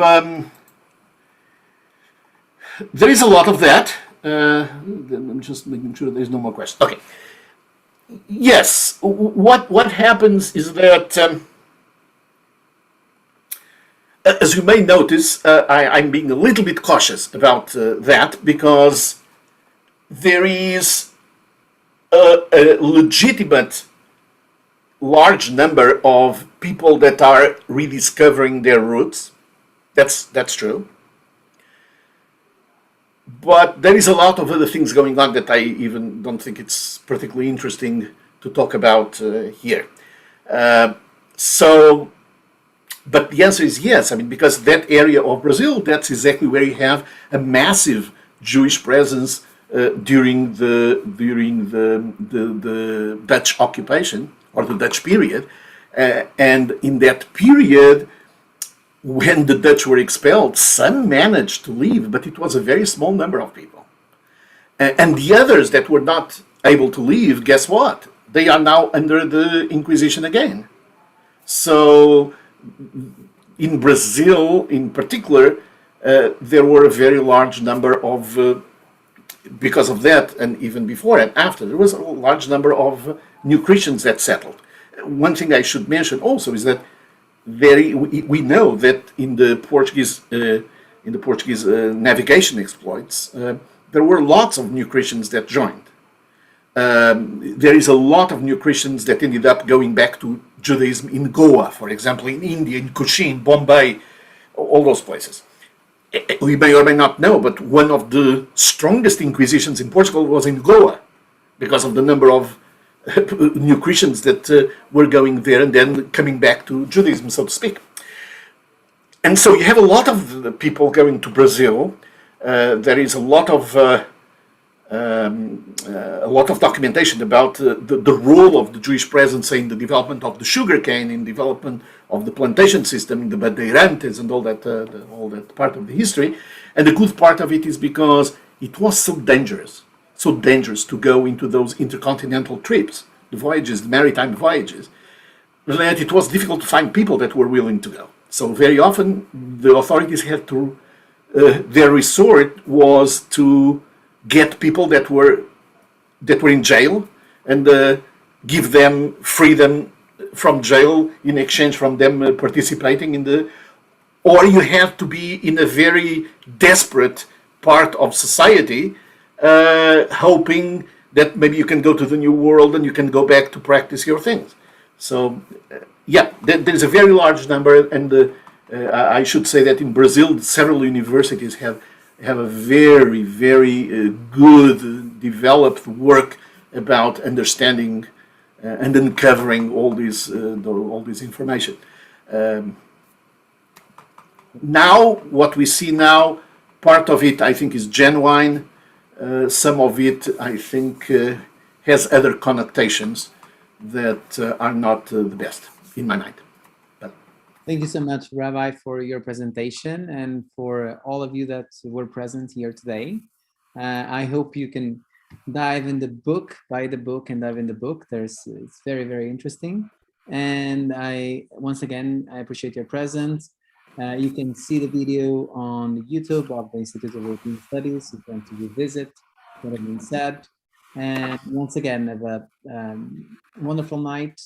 that. I'm just making sure there's no more questions. Okay. Yes, what happens is that, as you may notice, I'm being a little bit cautious about that, because there is a legitimate large number of people that are rediscovering their roots. That's true. But there is a lot of other things going on that I even don't think it's particularly interesting to talk about here. But the answer is yes. I mean, because that area of Brazil, that's exactly where you have a massive Jewish presence during the Dutch occupation, or the Dutch period. And in that period, when the Dutch were expelled, some managed to leave, but it was a very small number of people. And the others that were not able to leave, guess what? They are now under the Inquisition again. So in Brazil, in particular, there were a very large number of, because of that, and even before and after, there was a large number of new Christians that settled. One thing I should mention also is that we know that in the Portuguese navigation exploits, there were lots of new Christians that joined. There is a lot of new Christians that ended up going back to Judaism in Goa, for example, in India, in Cochin, Bombay, all those places. we may or may not know, but one of the strongest inquisitions in Portugal was in Goa, because of the number of new Christians that were going there and then coming back to Judaism, so to speak. And so you have a lot of people going to Brazil. There is a lot of documentation about the role of the Jewish presence in the development of the sugarcane, in development of the plantation system, in the Bandeirantes, and all that part of the history. And the good part of it is because it was so dangerous to go into those intercontinental trips, the voyages, the maritime voyages, that it was difficult to find people that were willing to go. So very often the authorities had to, their resort was to get people that were in jail and give them freedom from jail in exchange from them participating in the, or you have to be in a very desperate part of society, hoping that maybe you can go to the New World and you can go back to practice your things. So yeah, there's a very large number, and I should say that in Brazil, several universities have a very, very good developed work about understanding and uncovering all this information. Now, what we see now, part of it I think is genuine. Some of it I think has other connotations that are not the best in my mind. Thank you so much, Rabbi, for your presentation and for all of you that were present here today. I hope you can dive in the book, buy the book and dive in the book. It's very, very interesting. And once again, I appreciate your presence. You can see the video on YouTube of the Institute of European Studies if you want to revisit what has been said. And once again, have a wonderful night,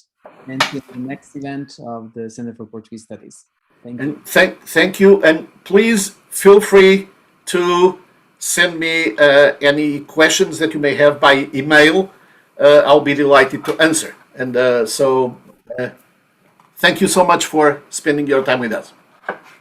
and see you at the next event of the Center for Portuguese Studies. Thank you. And thank you, and please feel free to send me any questions that you may have by email. I'll be delighted to answer. And so thank you so much for spending your time with us.